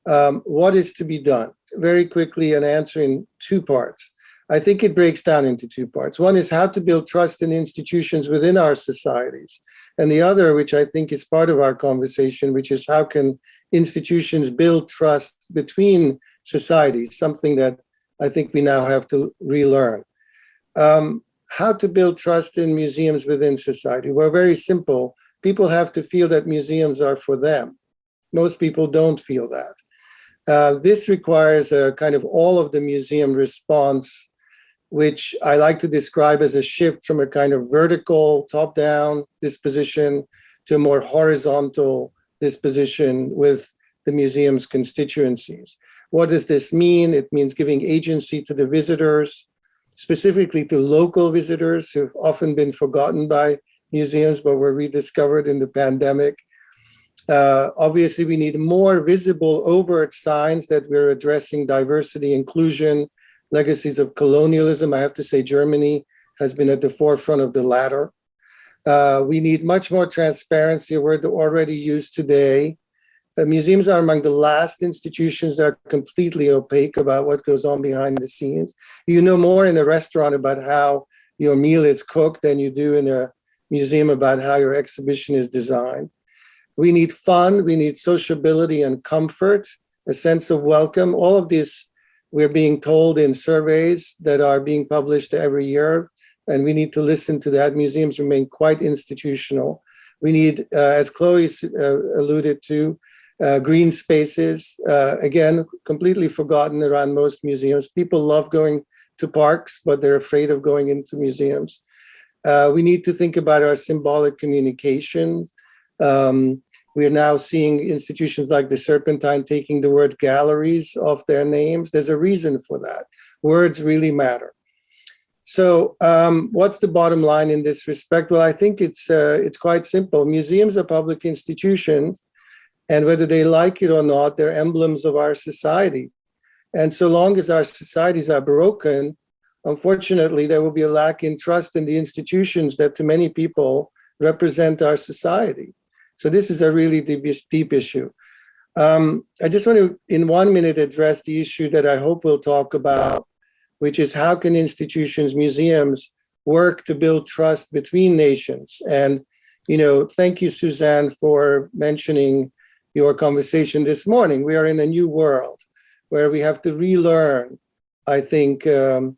What is to be done? Very quickly, an answer in two parts. I think it breaks down into two parts. One is how to build trust in institutions within our societies. And the other, which I think is part of our conversation, which is how can institutions build trust between societies, something that I think we now have to relearn. How to build trust in museums within society? Well, very simple. People have to feel that museums are for them. Most people don't feel that. This requires a kind of all of the museum response, which I like to describe as a shift from a kind of vertical top-down disposition to a more horizontal disposition with the museum's constituencies. What does this mean? It means giving agency to the visitors, specifically to local visitors who've often been forgotten by museums but were rediscovered in the pandemic. Obviously, we need more visible overt signs that we're addressing diversity, inclusion, legacies of colonialism. I have to say Germany has been at the forefront of the latter. We need much more transparency, a word already used today. Museums are among the last institutions that are completely opaque about what goes on behind the scenes. You know more in a restaurant about how your meal is cooked than you do in a museum about how your exhibition is designed. We need fun, we need sociability and comfort, a sense of welcome. All of this we're being told in surveys that are being published every year, and we need to listen to that. Museums remain quite institutional. We need, as Chloe alluded to, green spaces, again, completely forgotten around most museums. People love going to parks, but they're afraid of going into museums. We need to think about our symbolic communications. We are now seeing institutions like the Serpentine taking the word galleries off their names. There's a reason for that. Words really matter. So what's the bottom line in this respect? Well, I think it's quite simple. Museums are public institutions, and whether they like it or not, they're emblems of our society. And so long as our societies are broken, unfortunately, there will be a lack in trust in the institutions that to many people represent our society. So this is a really deep issue. I just want to, in 1 minute, address the issue that I hope we'll talk about, which is how can institutions, museums, work to build trust between nations? And, you know, thank you, Suzanne, for mentioning your conversation this morning. We are in a new world where we have to relearn, I think, the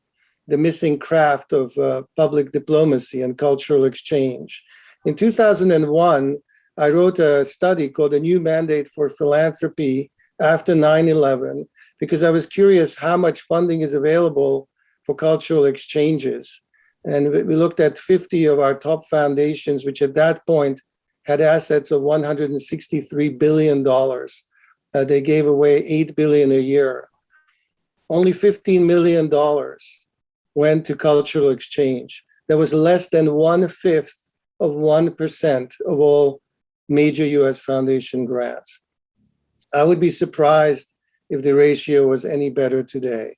missing craft of public diplomacy and cultural exchange. In 2001, I wrote a study called A New Mandate for Philanthropy after 9/11, because I was curious how much funding is available for cultural exchanges. And we looked at 50 of our top foundations, which at that point had assets of $163 billion. They gave away $8 billion a year. Only $15 million went to cultural exchange. That was less than 1/5 of 1% of all major US foundation grants. I would be surprised if the ratio was any better today.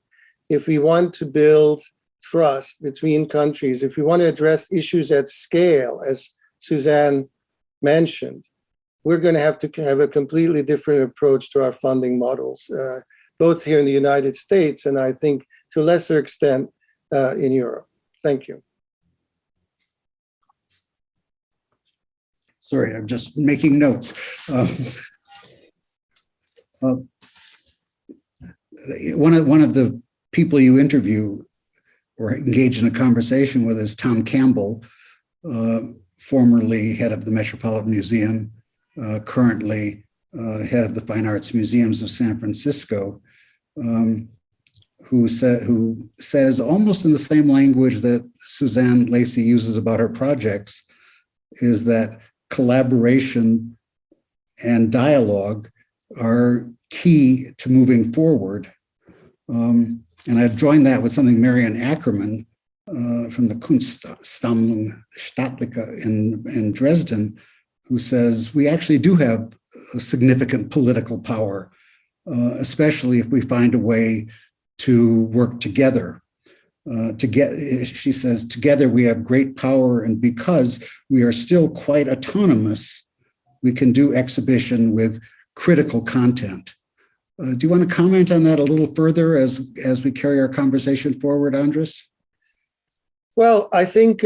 If we want to build trust between countries, if we want to address issues at scale, as Suzanne mentioned, we're going to have a completely different approach to our funding models, both here in the United States and I think to a lesser extent in Europe. Thank you.
Sorry, I'm just making notes. One of the people you interview or engage in a conversation with is Tom Campbell, formerly head of the Metropolitan Museum, currently head of the Fine Arts Museums of San Francisco, who says almost in the same language that Suzanne Lacy uses about her projects, is that collaboration and dialogue are key to moving forward. And I've joined that with something Marian Ackerman from the Kunstsammlung Staatliche in Dresden, who says we actually do have a significant political power, especially if we find a way to work together. She says, together we have great power, and because we are still quite autonomous, we can do exhibition with critical content. Do you want to comment on that a little further as we carry our conversation forward, András?
Well, I think,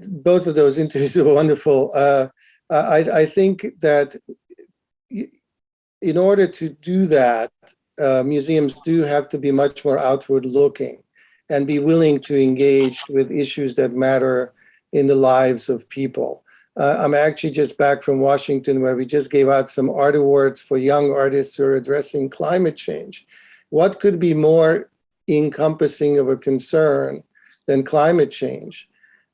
both of those interviews were wonderful. I think that in order to do that, museums do have to be much more outward looking and be willing to engage with issues that matter in the lives of people. I'm actually just back from Washington, where we just gave out some art awards for young artists who are addressing climate change. What could be more encompassing of a concern than climate change?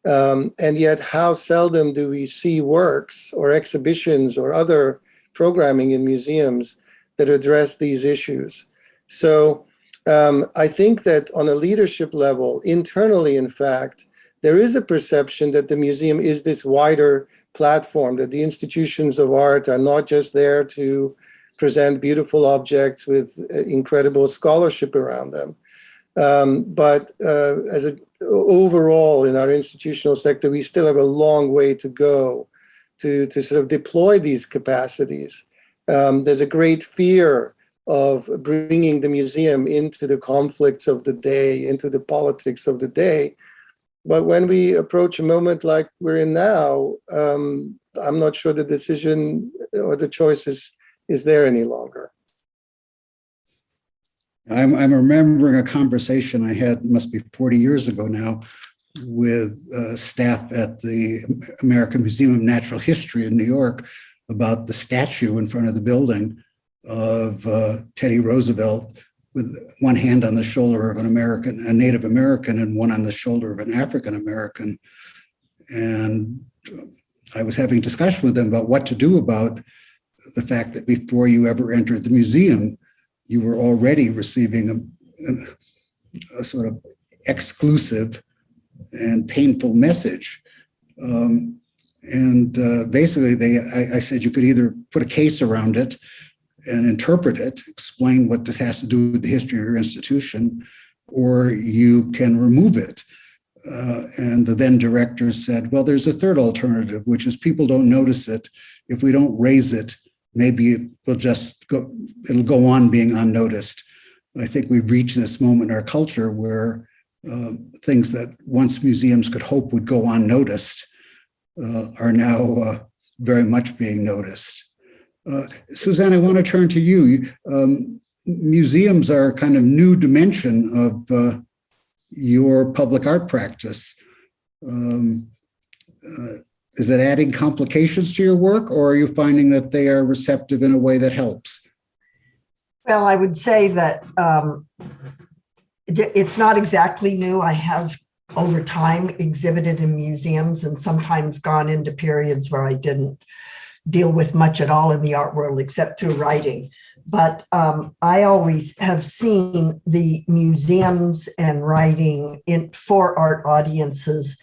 And yet how seldom do we see works or exhibitions or other programming in museums that address these issues? So I think that on a leadership level, internally, in fact, there is a perception that the museum is this wider platform, that the institutions of art are not just there to present beautiful objects with incredible scholarship around them. But overall in our institutional sector, we still have a long way to go to sort of deploy these capacities. There's a great fear of bringing the museum into the conflicts of the day, into the politics of the day. But when we approach a moment like we're in now, I'm not sure the decision or the choice is there any longer.
I'm remembering a conversation I had, must be 40 years ago now, with staff at the American Museum of Natural History in New York about the statue in front of the building of Teddy Roosevelt, with one hand on the shoulder of a Native American, and one on the shoulder of an African American. And I was having a discussion with them about what to do about the fact that before you ever entered the museum, you were already receiving a sort of exclusive and painful message. Basically, I said you could either put a case around it and interpret it, explain what this has to do with the history of your institution, or you can remove it. And the then director said, well, there's a third alternative, which is people don't notice it. If we don't raise it, maybe it'll go on being unnoticed. I think we've reached this moment in our culture where things that once museums could hope would go unnoticed are now very much being noticed. Suzanne, I want to turn to you. Museums are a kind of new dimension of your public art practice. Is it adding complications to your work, or are you finding that they are receptive in a way that helps?
Well, I would say that it's not exactly new. I have over time exhibited in museums and sometimes gone into periods where I didn't deal with much at all in the art world except through writing. But I always have seen the museums and writing for art audiences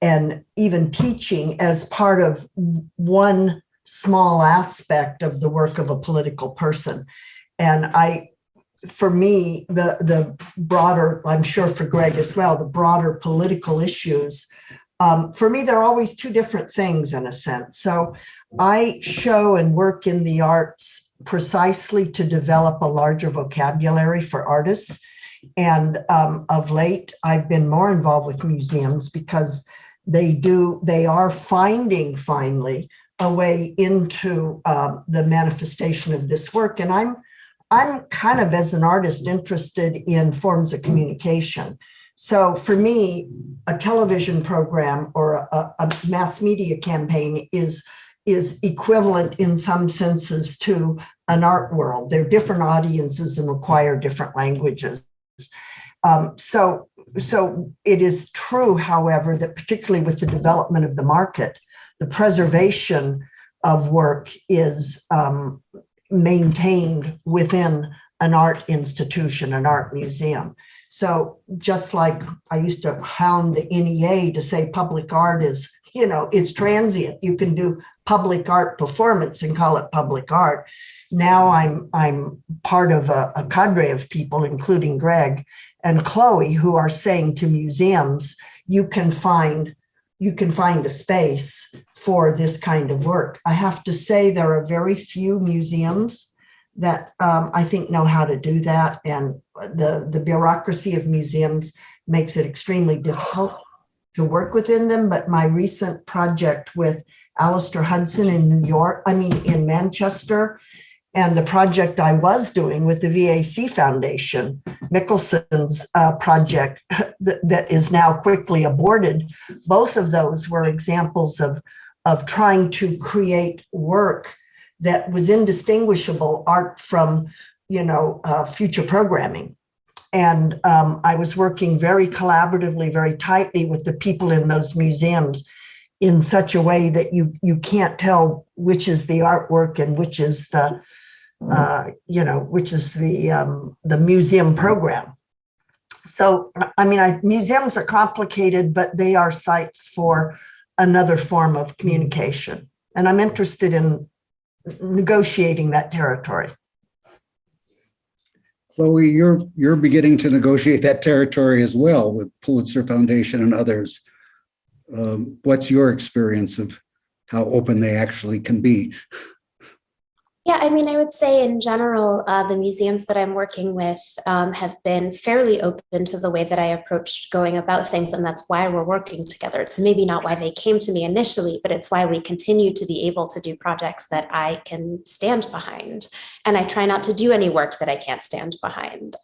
and even teaching as part of one small aspect of the work of a political person. And for me, the broader, I'm sure for Greg as well, the broader political issues, for me, they're always two different things in a sense. So I show and work in the arts precisely to develop a larger vocabulary for artists. And of late, I've been more involved with museums because they are finding finally a way into the manifestation of this work. And I'm kind of, as an artist, interested in forms of communication. So for me, a television program or a mass media campaign is equivalent in some senses to an art world. They're different audiences and require different languages. So it is true, however, that particularly with the development of the market, the preservation of work is maintained within an art institution, an art museum. So just like I used to hound the NEA to say public art is, it's transient. You can do public art performance and call it public art. Now I'm part of a cadre of people, including Greg and Chloe, who are saying to museums, you can find a space for this kind of work. I have to say there are very few museums that I think know how to do that. And the bureaucracy of museums makes it extremely difficult to work within them. But my recent project with Alistair Hudson in Manchester, and the project I was doing with the VAC Foundation, Mickelson's project that is now quickly aborted, both of those were examples of trying to create work that was indistinguishable art from, future programming. And I was working very collaboratively, very tightly with the people in those museums in such a way that you can't tell which is the artwork and which is the museum program. So, museums are complicated, but they are sites for another form of communication. And I'm interested in negotiating that territory.
Chloë, you're beginning to negotiate that territory as well with Pulitzer Foundation and others. What's your experience of how open they actually can be?
Yeah, I would say in general, the museums that I'm working with have been fairly open to the way that I approached going about things, and that's why we're working together. It's maybe not why they came to me initially, but it's why we continue to be able to do projects that I can stand behind. And I try not to do any work that I can't stand behind.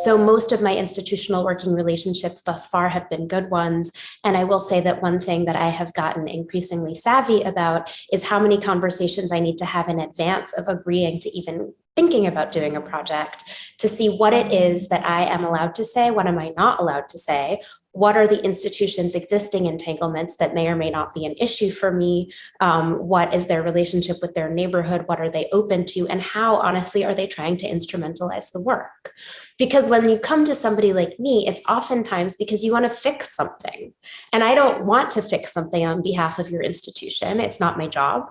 So most of my institutional working relationships thus far have been good ones. And I will say that one thing that I have gotten increasingly savvy about is how many conversations I need to have in advance of agreeing to even thinking about doing a project, to see what it is that I am allowed to say, what am I not allowed to say, what are the institution's existing entanglements that may or may not be an issue for me, what is their relationship with their neighborhood, what are they open to, and how honestly are they trying to instrumentalize the work? Because when you come to somebody like me, it's oftentimes because you want to fix something. And I don't want to fix something on behalf of your institution. It's not my job.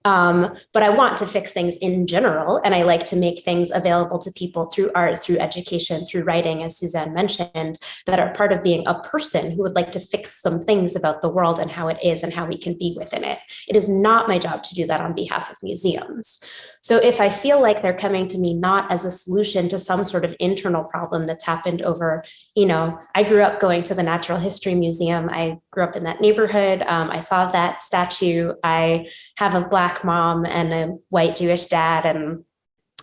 But I want to fix things in general, and I like to make things available to people through art, through education, through writing, as Suzanne mentioned, that are part of being a person who would like to fix some things about the world and how it is and how we can be within it. It is not my job to do that on behalf of museums. So if I feel like they're coming to me not as a solution to some sort of internal problem that's happened over, I grew up going to the Natural History Museum. I grew up in that neighborhood. I saw that statue. I have a Black mom and a white Jewish dad, and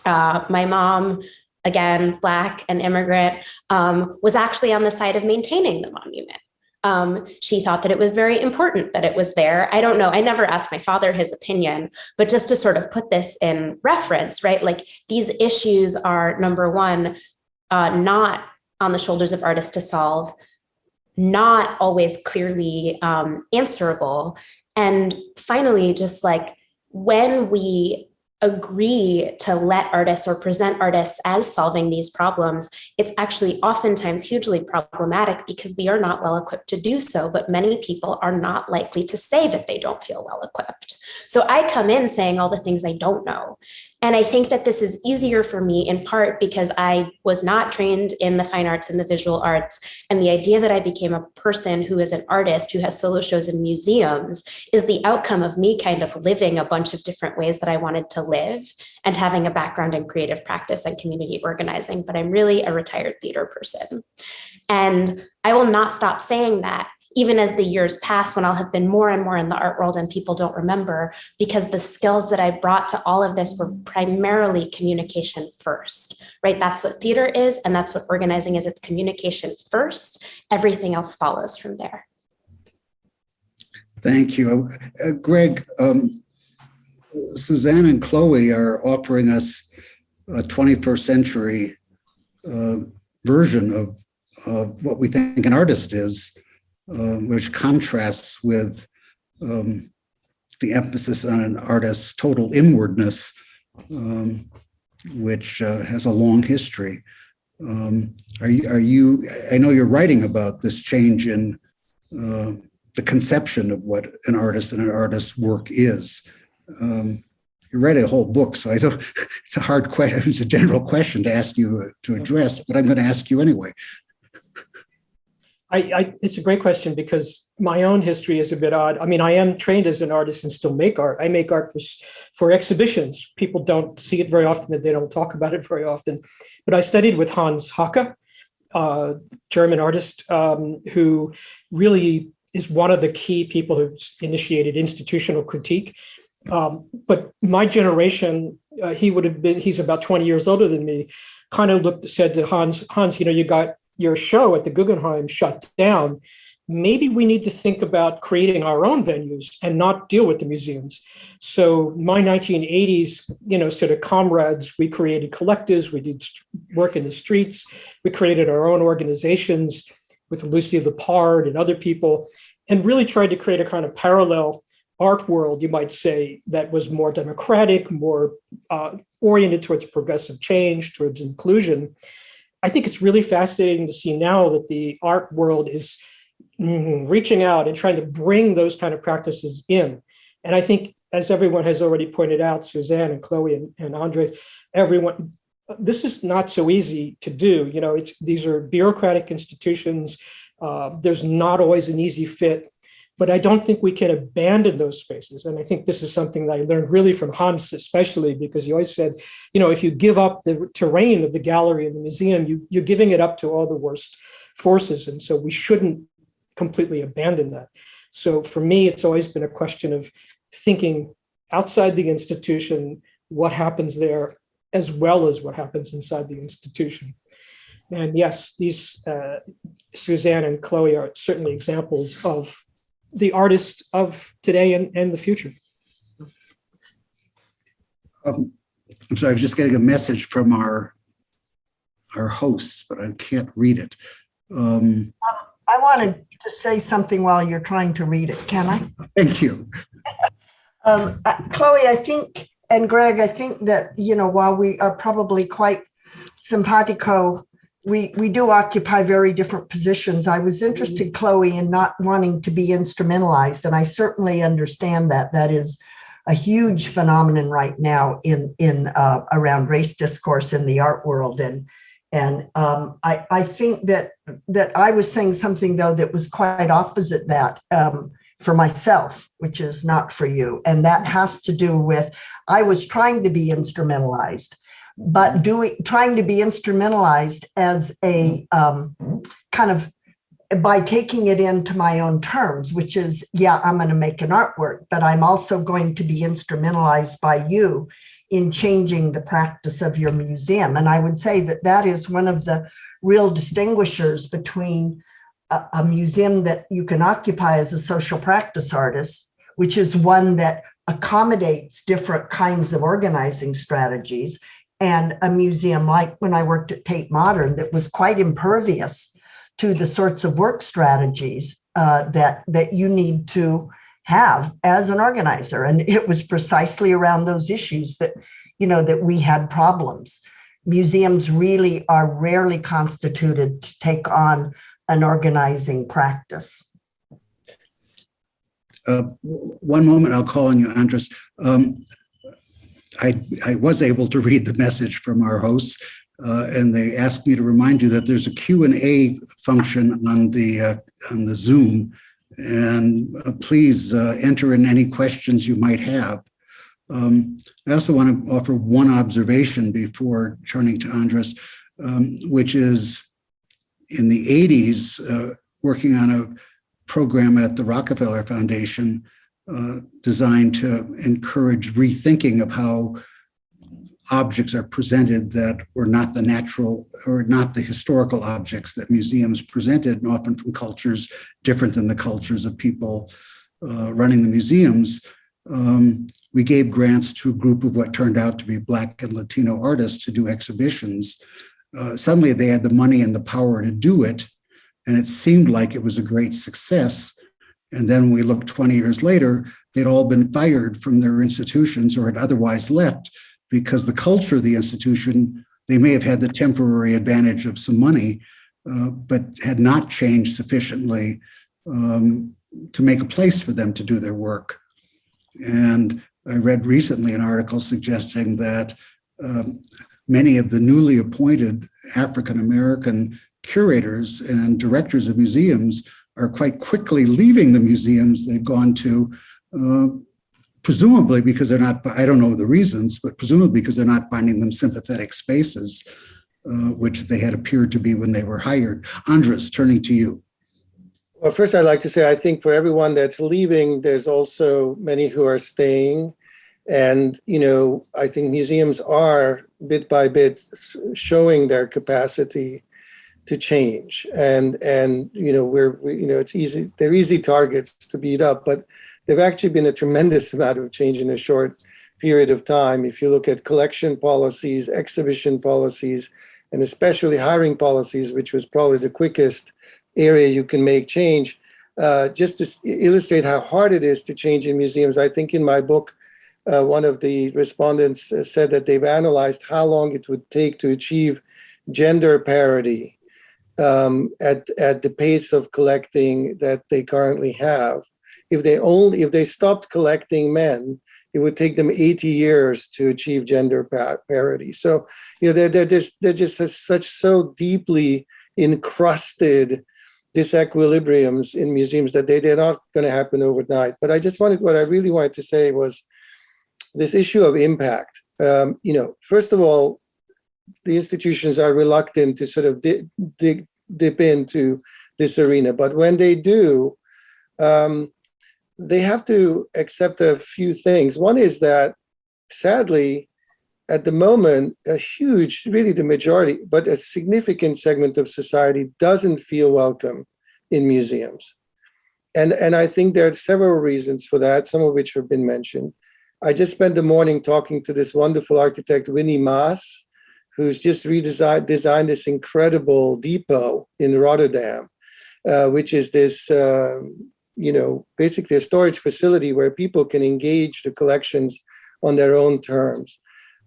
my mom, again, Black and immigrant, was actually on the side of maintaining the monument. She thought that it was very important that it was there. I don't know. I never asked my father his opinion, but just to sort of put this in reference, right? Like, these issues are, number one, not on the shoulders of artists to solve, not always clearly answerable. And finally, just like, when we agree to let artists or present artists as solving these problems, it's actually oftentimes hugely problematic because we are not well equipped to do so, but many people are not likely to say that they don't feel well equipped. So I come in saying all the things I don't know. And I think that this is easier for me in part because I was not trained in the fine arts and the visual arts. And the idea that I became a person who is an artist who has solo shows in museums is the outcome of me kind of living a bunch of different ways that I wanted to live and having a background in creative practice and community organizing. But I'm really a retired theater person. And I will not stop saying that, even as the years pass, when I'll have been more and more in the art world and people don't remember, because the skills that I brought to all of this were primarily communication first, right? That's what theater is, and that's what organizing is. It's communication first. Everything else follows from there.
Thank you. Greg, Suzanne and Chloë are offering us a 21st century version of what we think an artist is, which contrasts with the emphasis on an artist's total inwardness, which has a long history. Are you? I know you're writing about this change in the conception of what an artist and an artist's work is. You read a whole book, so I don't. It's a hard question. It's a general question to ask you to address, but I'm going to ask you anyway.
It's a great question because my own history is a bit odd. I mean, I am trained as an artist and still make art. I make art for exhibitions. People don't see it very often, and they don't talk about it very often. But I studied with Hans Haacke, German artist, who really is one of the key people who initiated institutional critique. But my generation, he's about 20 years older than me, kind of said to Hans, you know, you got your show at the Guggenheim shut down. Maybe we need to think about creating our own venues and not deal with the museums. So my 1980s, you know, sort of comrades, we created collectives, we did work in the streets, we created our own organizations with Lucy Lepard and other people, and really tried to create a kind of parallel art world, you might say, that was more democratic, more oriented towards progressive change, towards inclusion. I think it's really fascinating to see now that the art world is reaching out and trying to bring those kind of practices in. And I think, as everyone has already pointed out, Suzanne and Chloë and András, everyone, this is not so easy to do. You know, these are bureaucratic institutions. There's not always an easy fit. But I don't think we can abandon those spaces. And I think this is something that I learned really from Hans, especially because he always said, you know, if you give up the terrain of the gallery and the museum, you're giving it up to all the worst forces. And so we shouldn't completely abandon that. So for me, it's always been a question of thinking outside the institution, what happens there, as well as what happens inside the institution. And yes, these Suzanne and Chloë are certainly examples of the artists of today and the future.
I'm sorry, I was just getting a message from our hosts, but I can't read it.
I wanted to say something while you're trying to read it. Can I?
Thank you.
Chloë, I think, and Greg, I think that, you know, while we are probably quite simpatico, we do occupy very different positions. I was interested, Chloë, in not wanting to be instrumentalized, and I certainly understand that. That is a huge phenomenon right now in around race discourse in the art world, and I think that I was saying something though that was quite opposite that for myself, which is not for you, and that has to do with I was trying to be instrumentalized. But trying to be instrumentalized as a kind of by taking it into my own terms, which is, yeah, I'm going to make an artwork, but I'm also going to be instrumentalized by you in changing the practice of your museum. And I would say that that is one of the real distinguishers between a museum that you can occupy as a social practice artist, which is one that accommodates different kinds of organizing strategies, and a museum like when I worked at Tate Modern that was quite impervious to the sorts of work strategies that you need to have as an organizer. And it was precisely around those issues that, you know, that we had problems. Museums really are rarely constituted to take on an organizing practice.
One moment, I'll call on you, András. I was able to read the message from our hosts, and they asked me to remind you that there's a Q&A function on the Zoom, and please enter in any questions you might have. I also want to offer one observation before turning to András, which is in the 80s, working on program at the Rockefeller Foundation designed to encourage rethinking of how objects are presented that were not the natural or not the historical objects that museums presented, and often from cultures different than the cultures of people running the museums. We gave grants to a group of what turned out to be Black and Latino artists to do exhibitions. Suddenly they had the money and the power to do it, and it seemed like it was a great success. And then when we looked 20 years later, they'd all been fired from their institutions or had otherwise left, because the culture of the institution, they may have had the temporary advantage of some money, but had not changed sufficiently to make a place for them to do their work. And I read recently an article suggesting that many of the newly appointed African-American curators and directors of museums are quite quickly leaving the museums they've gone to, presumably because they're not, I don't know the reasons, but presumably because they're not finding them sympathetic spaces, which they had appeared to be when they were hired. András, turning to you.
Well, first I'd like to say, I think for everyone that's leaving, there's also many who are staying. And, I think museums are bit by bit showing their capacity to change. And it's easy, they're easy targets to beat up, but there've actually been a tremendous amount of change in a short period of time. If you look at collection policies, exhibition policies, and especially hiring policies, which was probably the quickest area you can make change, just to illustrate how hard it is to change in museums. I think in my book, one of the respondents said that they've analyzed how long it would take to achieve gender parity at the pace of collecting that they currently have. If they stopped collecting men, it would take them 80 years to achieve gender parity. So, they're just such so deeply encrusted disequilibriums in museums that they're not going to happen overnight. But what I really wanted to say was this issue of impact. First of all, the institutions are reluctant to sort of dip into this arena, but when they do, they have to accept a few things. One is that, sadly, at the moment, a huge, really the majority, but a significant segment of society doesn't feel welcome in museums. And I think there are several reasons for that, some of which have been mentioned. I just spent the morning talking to this wonderful architect, Winnie Maas, who's just designed this incredible depot in Rotterdam, which is this, basically a storage facility where people can engage the collections on their own terms.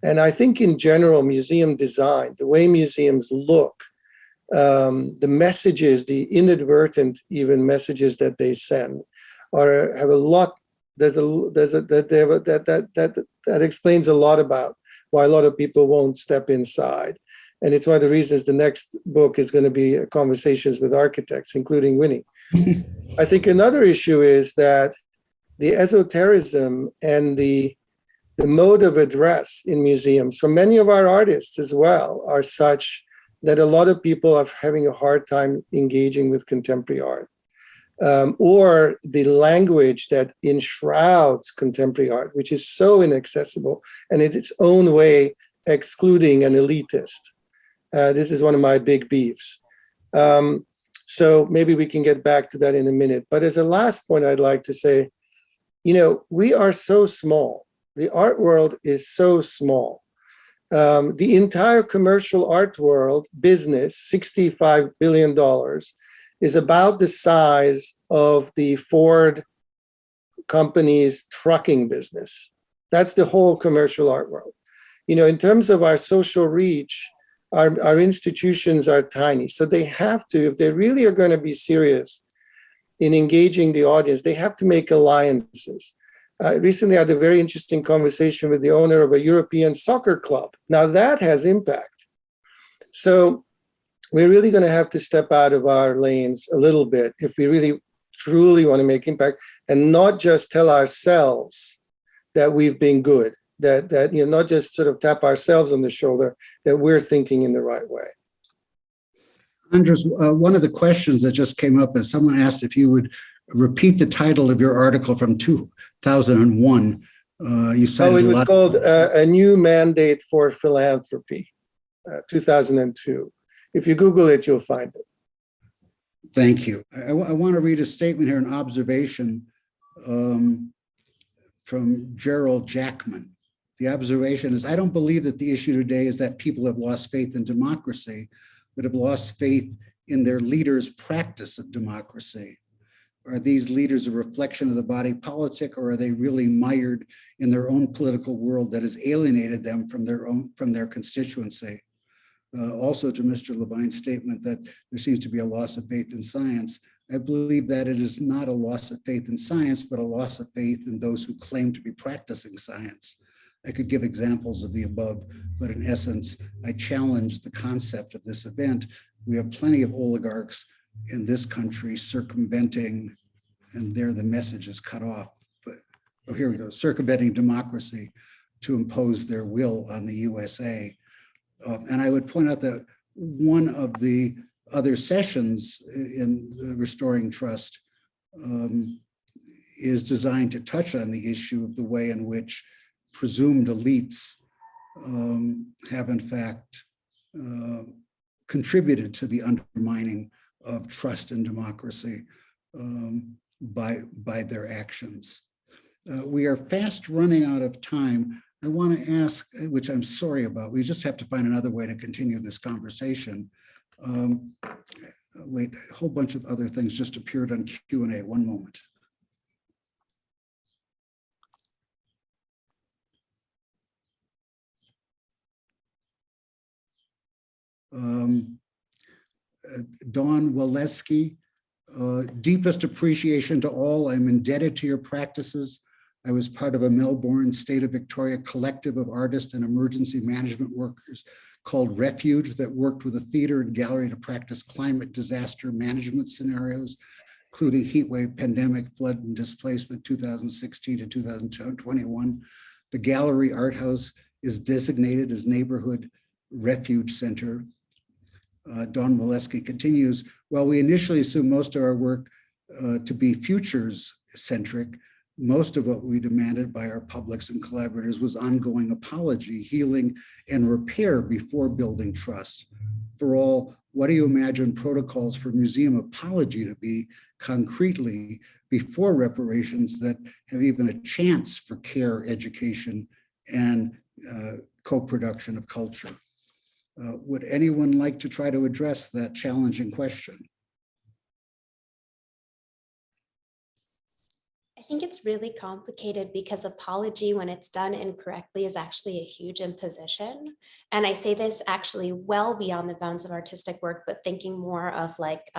And I think in general, museum design, the way museums look, the messages, the inadvertent even messages that they send, have a lot. That explains a lot about why a lot of people won't step inside. And it's one of the reasons the next book is going to be conversations with architects, including Winnie. I think another issue is that the esotericism and the mode of address in museums from many of our artists as well are such that a lot of people are having a hard time engaging with contemporary art. Or the language that enshrouds contemporary art, which is so inaccessible and in its own way excluding and elitist. This is one of my big beefs. So maybe we can get back to that in a minute. But as a last point, I'd like to say, we are so small. The art world is so small. The entire commercial art world business, $65 billion, is about the size of the Ford company's trucking business. That's the whole commercial art world. In terms of our social reach, our institutions are tiny. So they have to, if they really are going to be serious in engaging the audience, they have to make alliances. Recently, I had a very interesting conversation with the owner of a European soccer club. Now that has impact. So we're really going to have to step out of our lanes a little bit if we really truly want to make impact, and not just tell ourselves that we've been good, that not just sort of tap ourselves on the shoulder, that we're thinking in the right way.
András, one of the questions that just came up is someone asked if you would repeat the title of your article from 2001. You cited
it was called A New Mandate for Philanthropy, 2002. If you Google it, you'll find it.
Thank you. I want to read a statement here, an observation from Gerald Jackman. The observation is, I don't believe that the issue today is that people have lost faith in democracy, but have lost faith in their leaders' practice of democracy. Are these leaders a reflection of the body politic, or are they really mired in their own political world that has alienated them from their constituency? Also, to Mr. Lavine's statement that there seems to be a loss of faith in science, I believe that it is not a loss of faith in science, but a loss of faith in those who claim to be practicing science. I could give examples of the above, but in essence, I challenge the concept of this event. We have plenty of oligarchs in this country circumventing, and there the message is cut off, but oh, here we go, circumventing democracy to impose their will on the USA. And I would point out that one of the other sessions in the Restoring Trust is designed to touch on the issue of the way in which presumed elites have in fact contributed to the undermining of trust in democracy by their actions. We are fast running out of time. I want to ask, which I'm sorry about, we just have to find another way to continue this conversation. Wait, a whole bunch of other things just appeared on Q&A. One moment. Dawn Waleski, deepest appreciation to all. I'm indebted to your practices. I was part of a Melbourne, State of Victoria collective of artists and emergency management workers called Refuge that worked with a theater and gallery to practice climate disaster management scenarios, including heat wave, pandemic, flood, and displacement 2016 to 2021. The gallery art house is designated as neighborhood refuge center. Dawn Waleski continues, while we initially assumed most of our work to be futures centric, most of what we demanded by our publics and collaborators was ongoing apology, healing, and repair before building trust. For all, what do you imagine protocols for museum apology to be concretely before reparations that have even a chance for care, education, and co-production of culture? Would anyone like to try to address that challenging question?
I think it's really complicated because apology, when it's done incorrectly, is actually a huge imposition. And I say this actually well beyond the bounds of artistic work, but thinking more of like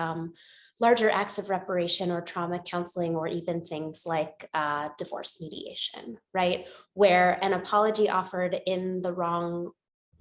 larger acts of reparation or trauma counseling, or even things like divorce mediation, right? Where an apology offered in the wrong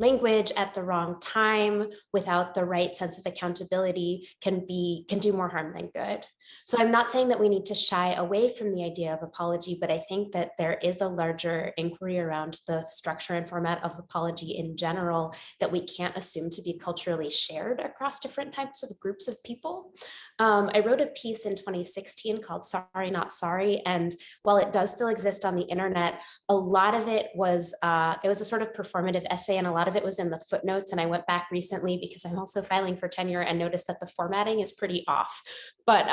language at the wrong time without the right sense of accountability can do more harm than good. So I'm not saying that we need to shy away from the idea of apology, but I think that there is a larger inquiry around the structure and format of apology in general that we can't assume to be culturally shared across different types of groups of people. I wrote a piece in 2016 called Sorry Not Sorry, and while it does still exist on the internet, a lot of it was a sort of performative essay, and a lot of it was in the footnotes. And I went back recently because I'm also filing for tenure and noticed that the formatting is pretty off. But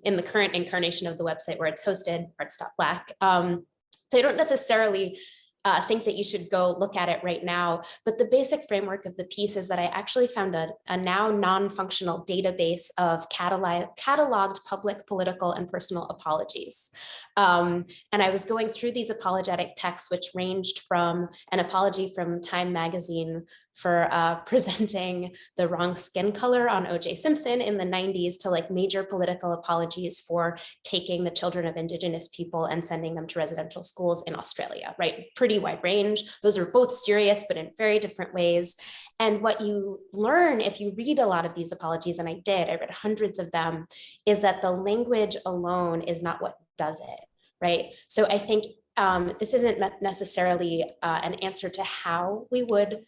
in the current incarnation of the website where it's hosted, arts.black. So I don't necessarily think that you should go look at it right now, but the basic framework of the piece is that I actually found a now non-functional database of cataloged public, political, and personal apologies. And I was going through these apologetic texts, which ranged from an apology from Time magazine for presenting the wrong skin color on O.J. Simpson in the 90s to like major political apologies for taking the children of Indigenous people and sending them to residential schools in Australia, right? Pretty wide range. Those are both serious, but in very different ways. And what you learn if you read a lot of these apologies, and I read hundreds of them, is that the language alone is not what does it, right? So I think this isn't necessarily an answer to how we would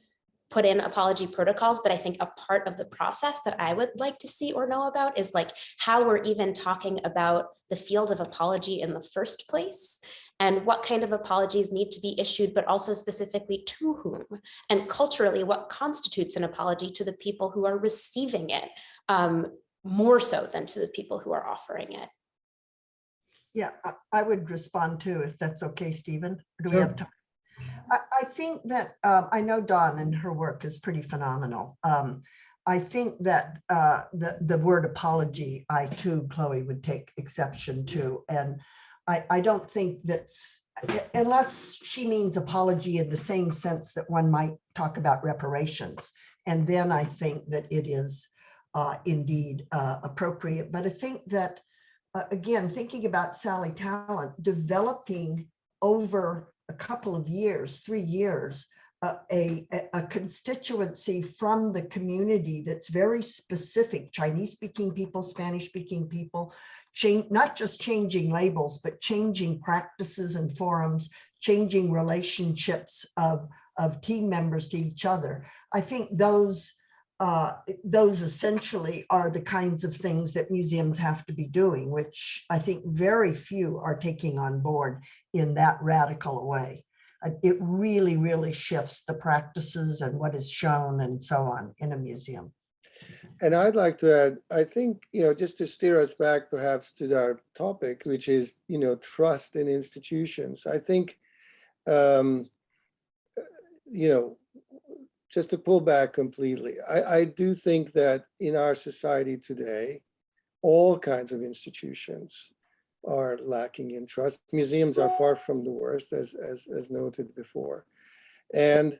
put in apology protocols, but I think a part of the process that I would like to see or know about is like how we're even talking about the field of apology in the first place, and what kind of apologies need to be issued, but also specifically to whom, and culturally what constitutes an apology to the people who are receiving it, more so than to the people who are offering it.
Yeah, I would respond too, if that's okay, Stephen. Do we
Sure.
have time? I think that I know Dawn and her work is pretty phenomenal. I think that the word apology, I too, Chloe, would take exception to. And I don't think that's, unless she means apology in the same sense that one might talk about reparations. And then I think that it is indeed appropriate. But I think that, again, thinking about Sally Talent, developing over a couple of years, 3 years, a constituency from the community that's very specific, Chinese-speaking people, Spanish-speaking people, not just changing labels, but changing practices and forums, changing relationships of team members to each other. I think those essentially are the kinds of things that museums have to be doing, which I think very few are taking on board in that radical a way. It really, really shifts the practices and what is shown and so on in a museum.
And I'd like to add, I think, just to steer us back perhaps to our topic, which is, trust in institutions. I think, just to pull back completely, I do think that in our society today, all kinds of institutions are lacking in trust. Museums are far from the worst, as noted before, and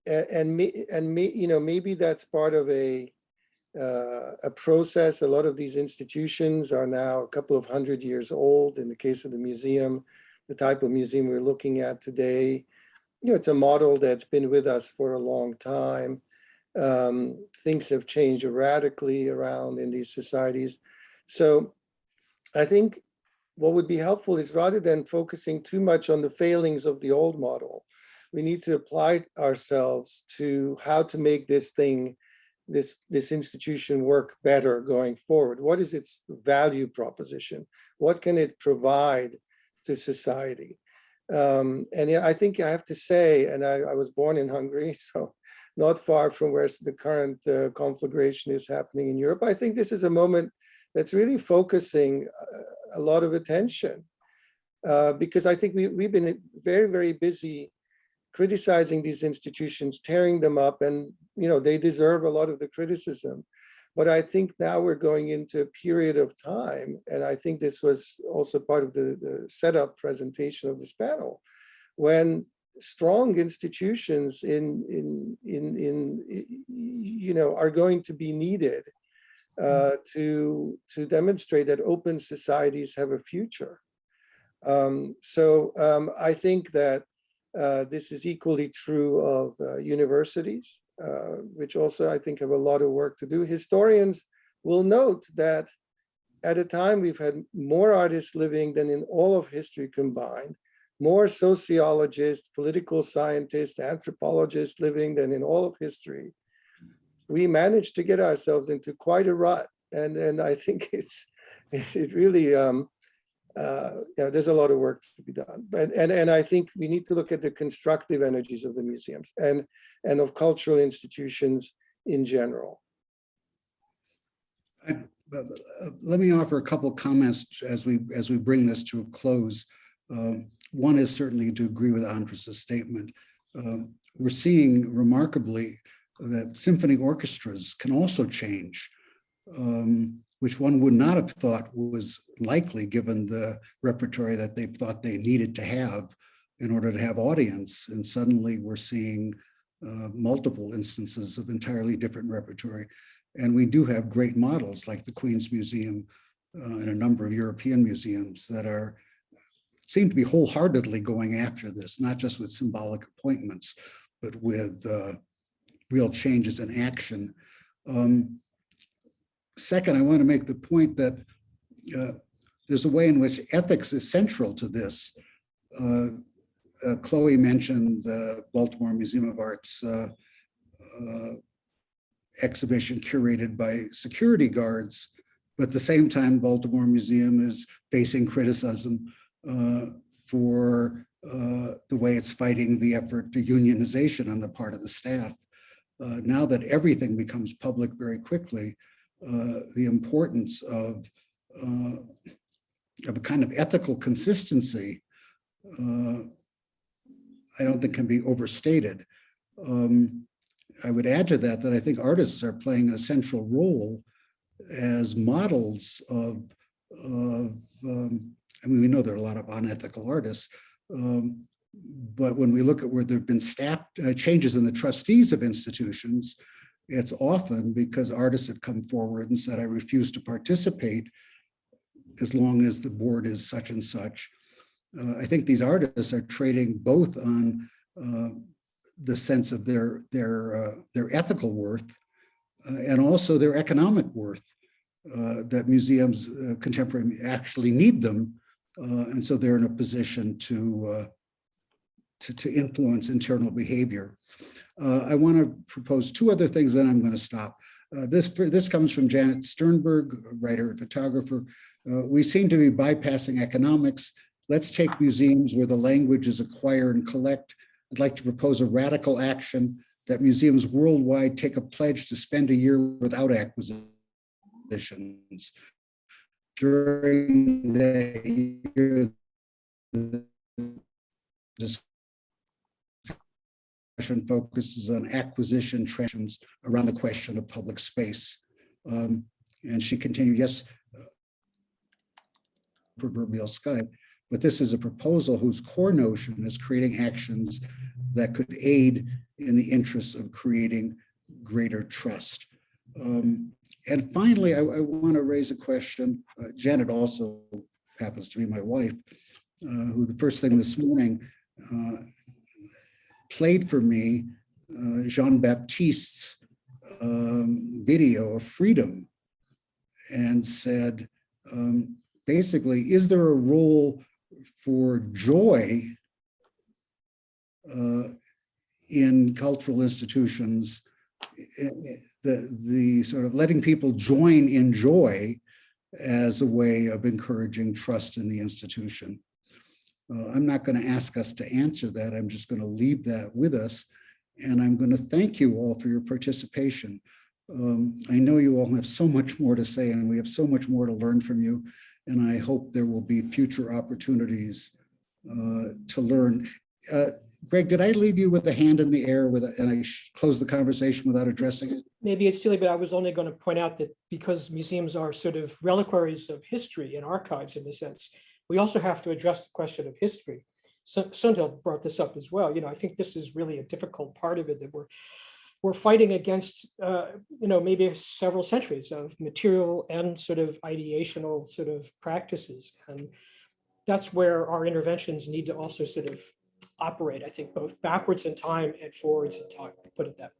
maybe that's part of a process. A lot of these institutions are now a couple of 100 years old. In the case of the museum, the type of museum we're looking at today, it's a model that's been with us for a long time. Things have changed radically around in these societies. So I think what would be helpful is, rather than focusing too much on the failings of the old model, we need to apply ourselves to how to make this institution work better going forward. What is its value proposition? What can it provide to society? And I think I have to say, and I was born in Hungary, so not far from where the current conflagration is happening in Europe. I think this is a moment that's really focusing a lot of attention, because I think we've been very, very busy criticizing these institutions, tearing them up, and they deserve a lot of the criticism. But I think now we're going into a period of time, and I think this was also part of the setup presentation of this panel, when strong institutions are going to be needed to demonstrate that open societies have a future. So I think that this is equally true of universities, which also I think have a lot of work to do. Historians will note that at a time we've had more artists living than in all of history combined, more sociologists, political scientists, anthropologists living than in all of history. We managed to get ourselves into quite a rut, and I think it really there's a lot of work to be done. But and I think we need to look at the constructive energies of the museums and of cultural institutions in general.
Let me offer a couple of comments as we bring this to a close. One is certainly to agree with András' statement. We're seeing remarkably that symphony orchestras can also change, which one would not have thought was likely given the repertory that they thought they needed to have in order to have audience. And suddenly we're seeing multiple instances of entirely different repertory. And we do have great models like the Queen's Museum and a number of European museums that seem to be wholeheartedly going after this, not just with symbolic appointments, but with real changes in action. Second, I want to make the point that there's a way in which ethics is central to this. Chloë mentioned the Baltimore Museum of Art's exhibition curated by security guards, but at the same time, Baltimore Museum is facing criticism for the way it's fighting the effort to unionization on the part of the staff. Now that everything becomes public very quickly, the importance of a kind of ethical consistency, I don't think can be overstated. I would add to that I think artists are playing an essential role as models of I mean, we know there are a lot of unethical artists, but when we look at where there have been staff changes in the trustees of institutions, it's often because artists have come forward and said, I refuse to participate as long as the board is such and such. I think these artists are trading both on the sense of their ethical worth and also their economic worth, that museums contemporary actually need them. And so they're in a position to influence internal behavior. I want to propose two other things, then I'm going to stop. This comes from Janet Sternberg, writer and photographer. We seem to be bypassing economics. Let's take museums where the language is acquire and collect. I'd like to propose a radical action that museums worldwide take a pledge to spend a year without acquisitions. During that year, the discussion focuses on acquisition trends around the question of public space. And she continued, yes, proverbial sky, but this is a proposal whose core notion is creating actions that could aid in the interests of creating greater trust. And finally, I want to raise a question. Janet also happens to be my wife, who the first thing this morning played for me Jean-Baptiste's video of freedom and said, basically, is there a role for joy in cultural institutions, the sort of letting people join in joy as a way of encouraging trust in the institution? I'm not going to ask us to answer that. I'm just going to leave that with us. And I'm going to thank you all for your participation. I know you all have so much more to say, and we have so much more to learn from you. And I hope there will be future opportunities to learn. Greg, did I leave you with a hand in the air and I closed the conversation without addressing it?
Maybe it's silly, but I was only going to point out that because museums are sort of reliquaries of history and archives in a sense, we also have to address the question of history. Sunhild brought this up as well. I think this is really a difficult part of it, that we're fighting against, maybe several centuries of material and sort of ideational sort of practices. And that's where our interventions need to also sort of operate, I think, both backwards in time and forwards in time, put it that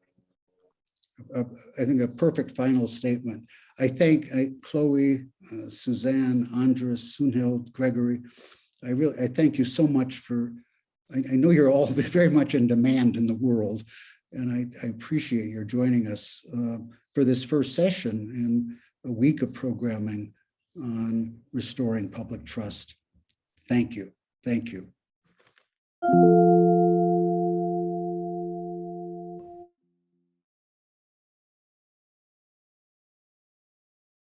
way.
I think a perfect final statement. I thank Chloë, Suzanne, András, Sunhild, Gregory. I thank you so much for, I know you're all very much in demand in the world, and I appreciate your joining us for this first session in a week of programming on restoring public trust. Thank you. Thank you.